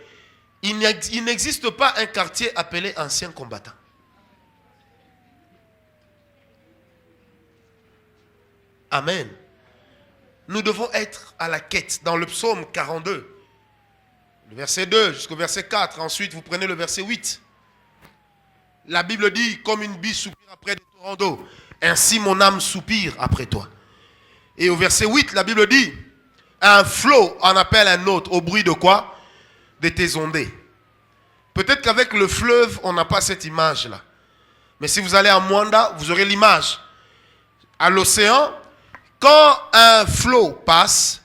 il n'existe pas un quartier appelé ancien combattant. Amen. Nous devons être à la quête. Dans le psaume 42, le verset 2 jusqu'au verset 4. Ensuite, vous prenez le verset 8. La Bible dit, comme une biche soupire après des torrents d'eau, ainsi mon âme soupire après toi. Et au verset 8, la Bible dit, un flot en appelle un autre, au bruit de quoi? De tes ondées. Peut-être qu'avec le fleuve, on n'a pas cette image-là. Mais si vous allez à Mwanda, vous aurez l'image. À l'océan, quand un flot passe,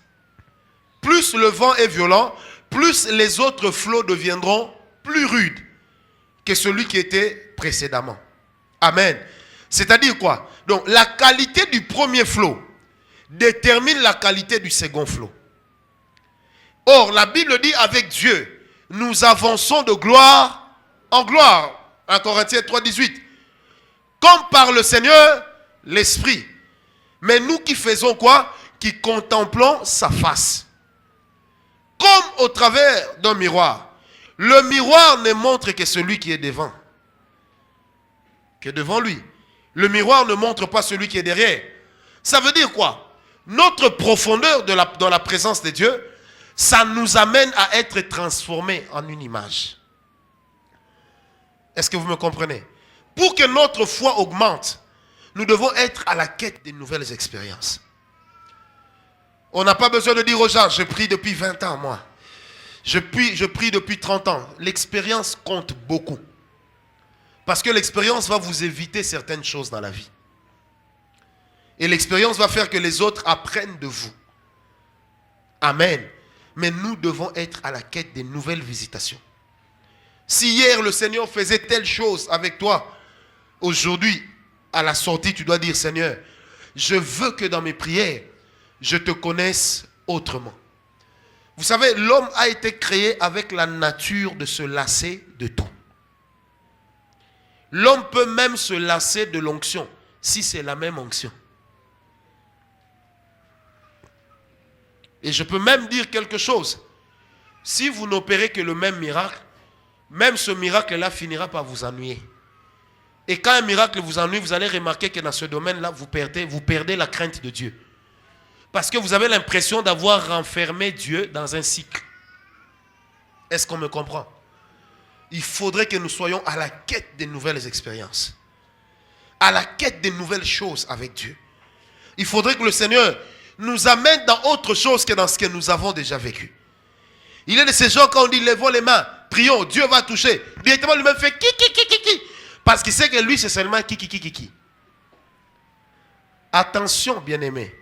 plus le vent est violent, plus les autres flots deviendront plus rudes que celui qui était précédemment. Amen. C'est-à-dire quoi? Donc, la qualité du premier flot détermine la qualité du second flot. Or, la Bible dit, avec Dieu, nous avançons de gloire en gloire. 1 Corinthiens 3, 18. Comme par le Seigneur, l'Esprit. Mais nous qui faisons quoi? Qui contemplons sa face. Comme au travers d'un miroir. Le miroir ne montre que celui qui est devant. Que devant lui. Le miroir ne montre pas celui qui est derrière. Ça veut dire quoi? Notre profondeur dans la présence de Dieu, ça nous amène à être transformés en une image. Est-ce que vous me comprenez? Pour que notre foi augmente, nous devons être à la quête de nouvelles expériences. On n'a pas besoin de dire aux gens, je prie depuis 20 ans, moi. Je prie depuis 30 ans. L'expérience compte beaucoup. Parce que l'expérience va vous éviter certaines choses dans la vie. Et l'expérience va faire que les autres apprennent de vous. Amen. Mais nous devons être à la quête des nouvelles visitations. Si hier le Seigneur faisait telle chose avec toi, aujourd'hui, à la sortie, tu dois dire, Seigneur, je veux que dans mes prières, je te connaisse autrement. Vous savez, l'homme a été créé avec la nature de se lasser de tout. L'homme peut même se lasser de l'onction, si c'est la même onction. Et je peux même dire quelque chose. Si vous n'opérez que le même miracle, même ce miracle-là finira par vous ennuyer. Et quand un miracle vous ennuie, vous allez remarquer que dans ce domaine-là, vous perdez la crainte de Dieu. Parce que vous avez l'impression d'avoir renfermé Dieu dans un cycle. Est-ce qu'on me comprend? Il faudrait que nous soyons à la quête des nouvelles expériences. À la quête des nouvelles choses avec Dieu. Il faudrait que le Seigneur nous amène dans autre chose que dans ce que nous avons déjà vécu. Il est de ces gens, quand on dit levons les mains, prions, Dieu va toucher. Directement lui-même fait ki. Parce qu'il sait que lui c'est seulement ki. Attention bien-aimé.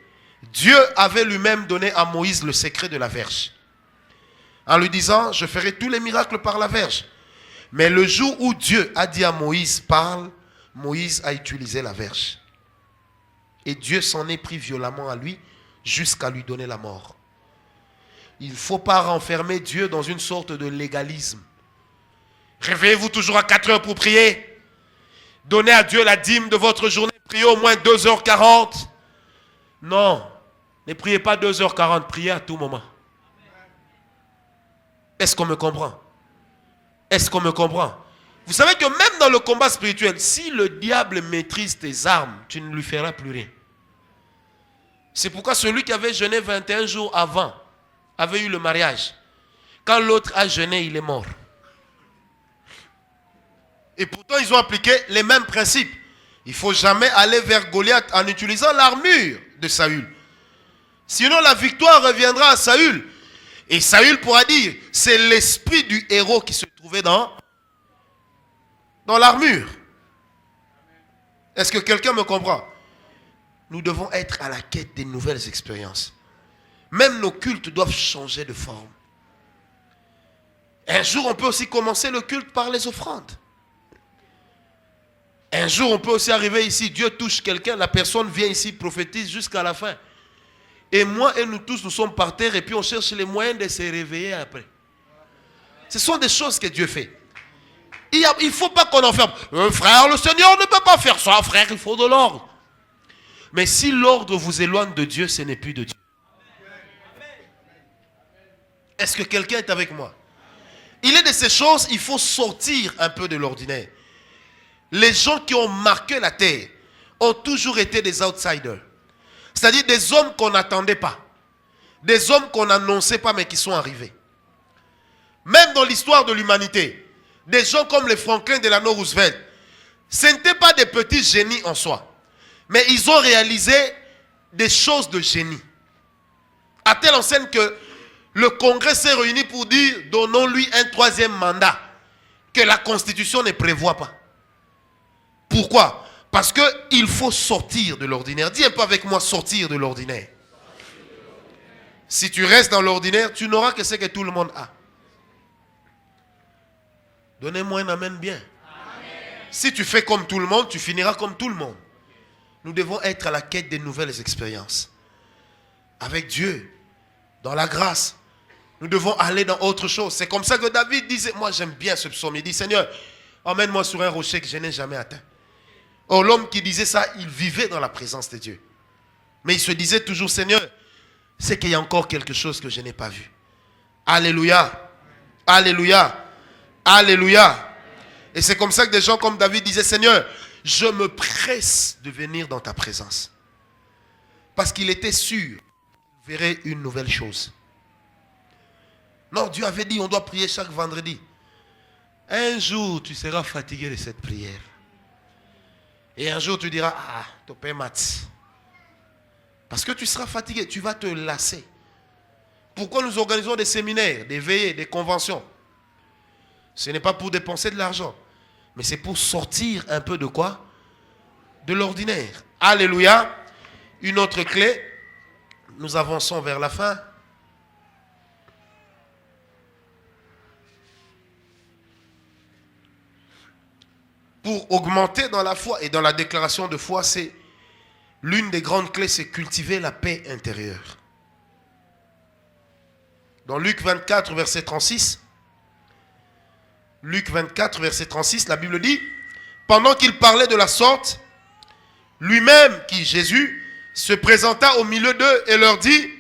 Dieu avait lui-même donné à Moïse le secret de la verge. En lui disant, je ferai tous les miracles par la verge. Mais le jour où Dieu a dit à Moïse, parle, Moïse a utilisé la verge. Et Dieu s'en est pris violemment à lui, jusqu'à lui donner la mort. Il ne faut pas renfermer Dieu dans une sorte de légalisme. Réveillez-vous toujours à 4 heures pour prier. Donnez à Dieu la dîme de votre journée. Priez au moins 2h40. Non, ne priez pas 2h40, priez à tout moment. Est-ce qu'on me comprend? Est-ce qu'on me comprend? Vous savez que même dans le combat spirituel, si le diable maîtrise tes armes, tu ne lui feras plus rien. C'est pourquoi celui qui avait jeûné 21 jours avant avait eu le mariage. Quand l'autre a jeûné, il est mort. Et pourtant, ils ont appliqué les mêmes principes. Il ne faut jamais aller vers Goliath en utilisant l'armure de Saül. Sinon, la victoire reviendra à Saül. Et Saül pourra dire, c'est l'esprit du héros qui se trouvait dans l'armure. Est-ce que quelqu'un me comprend? Nous devons être à la quête des nouvelles expériences. Même nos cultes doivent changer de forme. Un jour, on peut aussi commencer le culte par les offrandes. Un jour, on peut aussi arriver ici, Dieu touche quelqu'un, la personne vient ici, prophétise jusqu'à la fin. Et moi et nous tous, nous sommes par terre et puis on cherche les moyens de se réveiller après. Ce sont des choses que Dieu fait. Il ne faut pas qu'on enferme. Frère, le Seigneur ne peut pas faire ça, frère, il faut de l'ordre. Mais si l'ordre vous éloigne de Dieu, ce n'est plus de Dieu. Est-ce que quelqu'un est avec moi? Il est de ces choses, il faut sortir un peu de l'ordinaire. Les gens qui ont marqué la terre ont toujours été des outsiders. C'est-à-dire des hommes qu'on n'attendait pas. Des hommes qu'on n'annonçait pas mais qui sont arrivés. Même dans l'histoire de l'humanité, des gens comme les Franklin Delano Roosevelt, ce n'étaient pas des petits génies en soi. Mais ils ont réalisé des choses de génie. À telle enseigne que le Congrès s'est réuni pour dire donnons-lui un 3e mandat que la Constitution ne prévoit pas. Pourquoi? Parce qu'il faut sortir de l'ordinaire. Dis un peu avec moi, sortir de l'ordinaire. Si tu restes dans l'ordinaire, tu n'auras que ce que tout le monde a. Donnez-moi un amen bien. Amen. Si tu fais comme tout le monde, tu finiras comme tout le monde. Nous devons être à la quête des nouvelles expériences. Avec Dieu, dans la grâce, nous devons aller dans autre chose. C'est comme ça que David disait, moi j'aime bien ce psaume, il dit, Seigneur, emmène-moi sur un rocher que je n'ai jamais atteint. Or l'homme qui disait ça, il vivait dans la présence de Dieu. Mais il se disait toujours, Seigneur, c'est qu'il y a encore quelque chose que je n'ai pas vu. Alléluia, alléluia, alléluia. Et c'est comme ça que des gens comme David disaient, Seigneur, je me presse de venir dans ta présence. Parce qu'il était sûr qu'il verrait une nouvelle chose. Non, Dieu avait dit, on doit prier chaque vendredi. Un jour, tu seras fatigué de cette prière. Et un jour, tu diras, ah, topé mat. Parce que tu seras fatigué, tu vas te lasser. Pourquoi nous organisons des séminaires, des veillées, des conventions? Ce n'est pas pour dépenser de l'argent, mais c'est pour sortir un peu de quoi? De l'ordinaire. Alléluia. Une autre clé. Nous avançons vers la fin. Pour augmenter dans la foi et dans la déclaration de foi, c'est l'une des grandes clés, c'est cultiver la paix intérieure. Dans Luc 24, verset 36, Luc 24, verset 36, la Bible dit, pendant qu'il parlait de la sorte, lui-même, qui Jésus, se présenta au milieu d'eux et leur dit,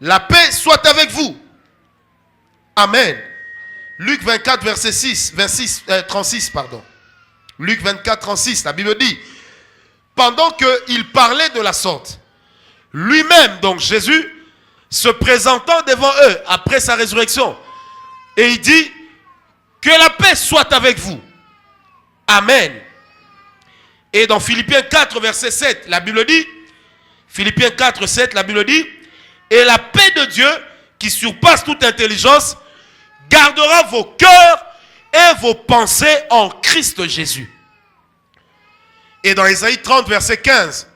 la paix soit avec vous. Amen. Luc 24, verset 36, pardon. Luc 24, 36, la Bible dit, pendant qu'il parlait de la sorte, lui-même, donc Jésus, se présentant devant eux après sa résurrection, et il dit, que la paix soit avec vous. Amen. Et dans Philippiens 4, verset 7, la Bible dit, Philippiens 4, 7, la Bible dit, et la paix de Dieu, qui surpasse toute intelligence, gardera vos cœurs et vos pensées en Christ Jésus. Et dans Ésaïe 30, verset 15,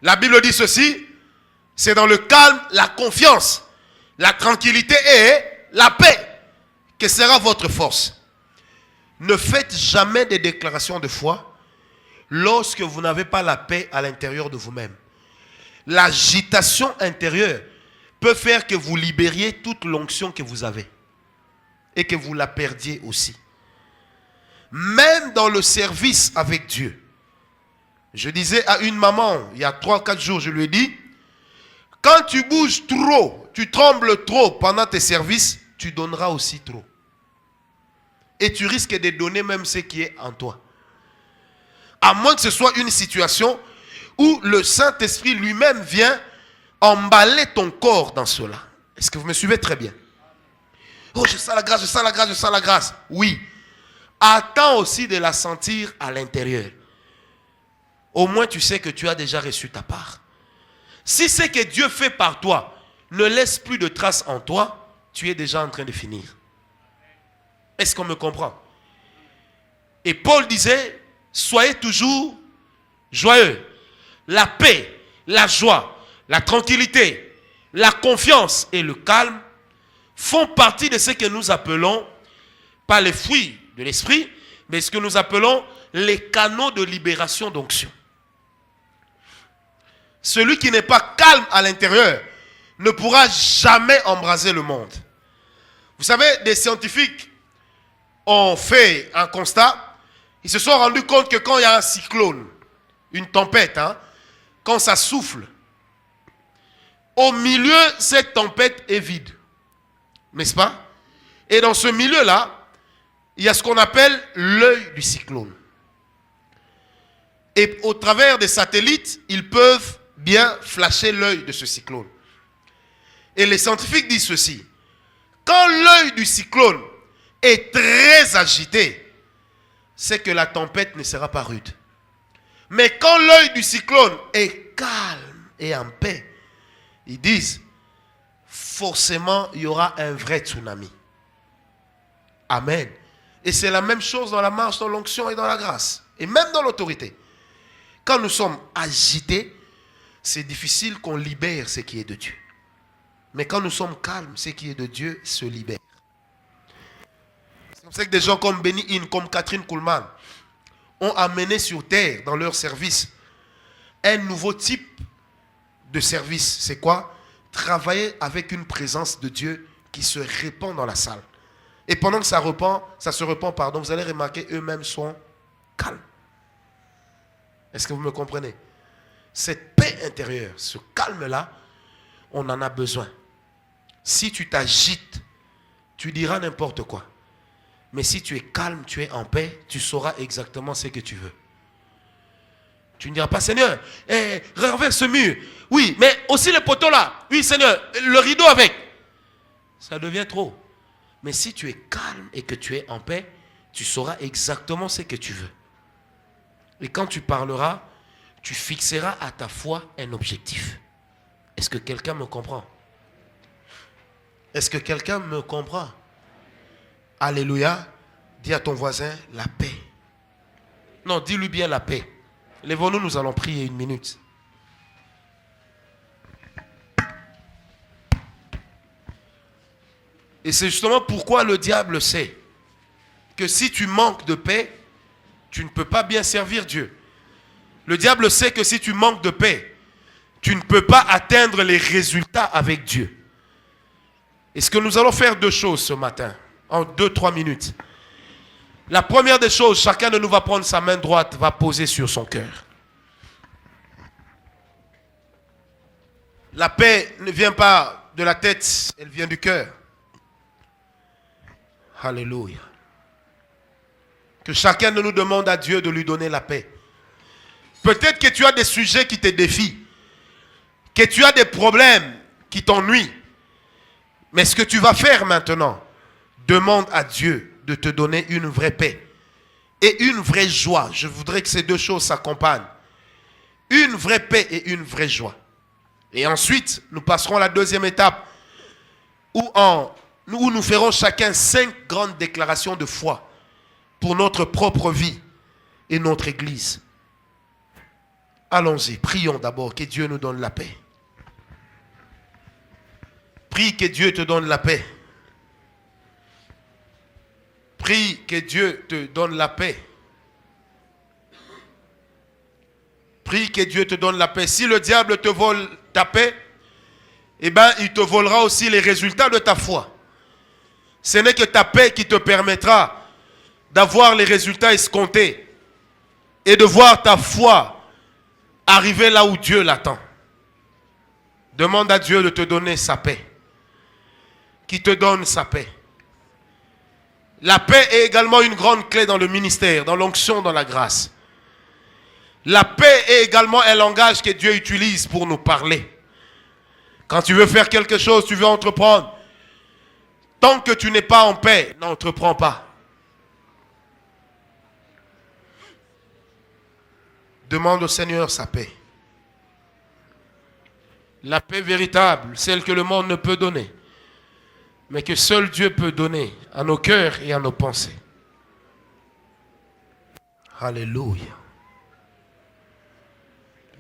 la Bible dit ceci, c'est dans le calme, la confiance, la tranquillité et la paix que sera votre force. Ne faites jamais des déclarations de foi lorsque vous n'avez pas la paix à l'intérieur de vous-même. L'agitation intérieure peut faire que vous libériez toute l'onction que vous avez et que vous la perdiez aussi. Même dans le service avec Dieu. Je disais à une maman, il y a 3-4 jours, je lui ai dit, quand tu bouges trop, tu trembles trop pendant tes services, tu donneras aussi trop. Et tu risques de donner même ce qui est en toi. À moins que ce soit une situation où le Saint-Esprit lui-même vient emballer ton corps dans cela. Est-ce que vous me suivez très bien? Oh, je sens la grâce, je sens la grâce, je sens la grâce. Oui. Attends aussi de la sentir à l'intérieur. Au moins tu sais que tu as déjà reçu ta part. Si ce que Dieu fait par toi ne laisse plus de traces en toi, tu es déjà en train de finir. Est-ce qu'on me comprend? Et Paul disait, soyez toujours joyeux. La paix, la joie, la tranquillité, la confiance et le calme font partie de ce que nous appelons, pas les fruits de l'esprit, mais ce que nous appelons les canaux de libération d'onction. Celui qui n'est pas calme à l'intérieur ne pourra jamais embraser le monde. Vous savez, des scientifiques ont fait un constat. Ils se sont rendus compte que quand il y a un cyclone, une tempête, quand ça souffle, au milieu, cette tempête est vide. N'est-ce pas? Et dans ce milieu-là, il y a ce qu'on appelle l'œil du cyclone. Et au travers des satellites, ils peuvent bien flasher l'œil de ce cyclone. Et les scientifiques disent ceci. Quand l'œil du cyclone est très agité, c'est que la tempête ne sera pas rude. Mais quand l'œil du cyclone est calme et en paix, ils disent, forcément, il y aura un vrai tsunami. Amen. Et c'est la même chose dans la marche, dans l'onction et dans la grâce. Et même dans l'autorité. Quand nous sommes agités, c'est difficile qu'on libère ce qui est de Dieu. Mais quand nous sommes calmes, ce qui est de Dieu se libère. C'est comme ça que des gens comme Benny Hinn, comme Catherine Kuhlman, ont amené sur terre, dans leur service, un nouveau type de service. C'est quoi? Travailler avec une présence de Dieu qui se répand dans la salle. Et pendant que ça se répand, vous allez remarquer, eux-mêmes sont calmes. Est-ce que vous me comprenez? Cette paix intérieure, ce calme-là, on en a besoin. Si tu t'agites, tu diras n'importe quoi. Mais si tu es calme, tu es en paix, tu sauras exactement ce que tu veux. Tu ne diras pas, Seigneur, renverse ce mur. Oui, mais aussi le poteau là. Oui, Seigneur, le rideau avec. Ça devient trop. Mais si tu es calme et que tu es en paix, tu sauras exactement ce que tu veux. Et quand tu parleras, tu fixeras à ta foi un objectif. Est-ce que quelqu'un me comprend? Est-ce que quelqu'un me comprend? Alléluia. Dis à ton voisin, la paix. Non, dis-lui bien la paix. Lèvons-nous, nous allons prier 1 minute. Et c'est justement pourquoi le diable sait que si tu manques de paix, tu ne peux pas bien servir Dieu. Le diable sait que si tu manques de paix, tu ne peux pas atteindre les résultats avec Dieu. Et ce que nous allons faire 2 choses ce matin, en 2-3 minutes. La première des choses, chacun de nous va prendre sa main droite, va poser sur son cœur. La paix ne vient pas de la tête, elle vient du cœur. Alléluia. Que chacun de nous demande à Dieu de lui donner la paix. Peut-être que tu as des sujets qui te défient, que tu as des problèmes qui t'ennuient. Mais ce que tu vas faire maintenant, demande à Dieu de te donner une vraie paix et une vraie joie. Je voudrais que ces 2 choses s'accompagnent. Une vraie paix et une vraie joie. Et ensuite, nous passerons à la 2e étape où nous ferons chacun 5 grandes déclarations de foi pour notre propre vie et notre Église. Allons-y, prions d'abord que Dieu nous donne la paix. Prie que Dieu te donne la paix. Prie que Dieu te donne la paix. Prie que Dieu te donne la paix. Si le diable te vole ta paix, eh bien, il te volera aussi les résultats de ta foi. Ce n'est que ta paix qui te permettra d'avoir les résultats escomptés et de voir ta foi arriver là où Dieu l'attend. Demande à Dieu de te donner sa paix. Qui te donne sa paix. La paix est également une grande clé dans le ministère, dans l'onction, dans la grâce. La paix est également un langage que Dieu utilise pour nous parler. Quand tu veux faire quelque chose, tu veux entreprendre. Tant que tu n'es pas en paix, n'entreprends pas. Demande au Seigneur sa paix. La paix véritable, celle que le monde ne peut donner, mais que seul Dieu peut donner à nos cœurs et à nos pensées. Alléluia.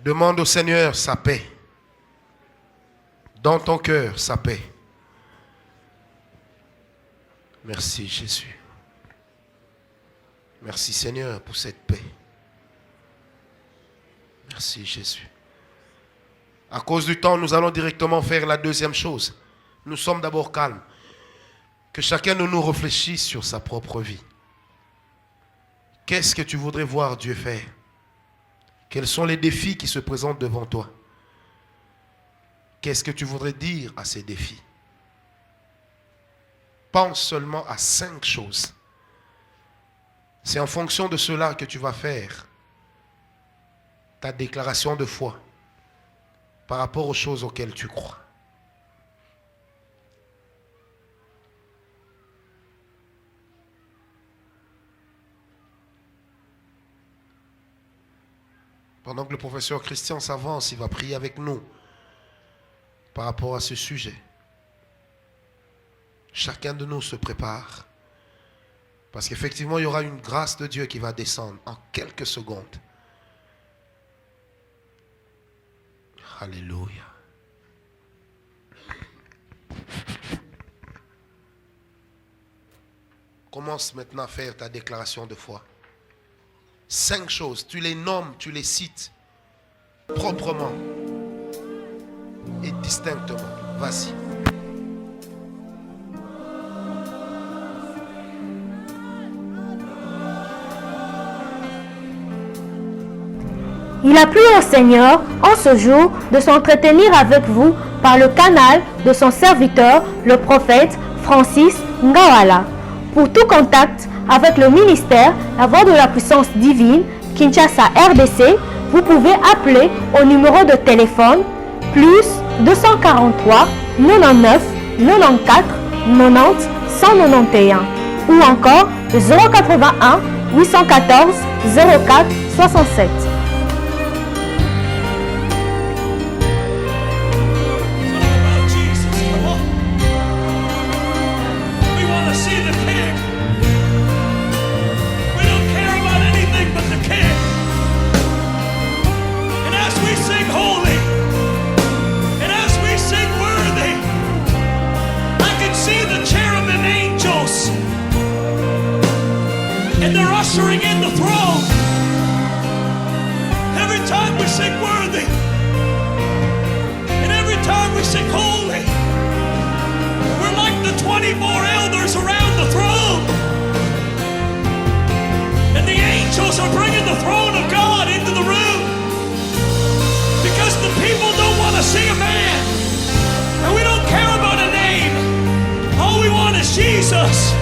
Demande au Seigneur sa paix. Dans ton cœur, sa paix. Merci Jésus. Merci Seigneur pour cette paix. Merci Jésus. À cause du temps, nous allons directement faire la 2e chose. Nous sommes d'abord calmes. Que chacun de nous réfléchisse sur sa propre vie. Qu'est-ce que tu voudrais voir Dieu faire? Quels sont les défis qui se présentent devant toi? Qu'est-ce que tu voudrais dire à ces défis? Pense seulement à 5 choses. C'est en fonction de cela que tu vas faire ta déclaration de foi par rapport aux choses auxquelles tu crois. Pendant que le professeur Christian s'avance, il va prier avec nous par rapport à ce sujet. Chacun de nous se prépare. Parce qu'effectivement, il y aura une grâce de Dieu qui va descendre en quelques secondes. Alléluia. Commence maintenant à faire ta déclaration de foi. 5 choses, tu les nommes, tu les cites proprement et distinctement. Vas-y. Il a plu au Seigneur en ce jour de s'entretenir avec vous par le canal de son serviteur, le prophète Francis Ngawala. Pour tout contact avec le ministère La Voix de la Puissance Divine, Kinshasa RDC, vous pouvez appeler au numéro de téléphone plus 243 99 94 90 191 ou encore 081 814 04 67. Ushering in the throne. Every time we sing worthy, and every time we sing holy, we're like the 24 elders around the throne. And the angels are bringing the throne of God into the room because the people don't want to see a man, and we don't care about a name. All we want is Jesus.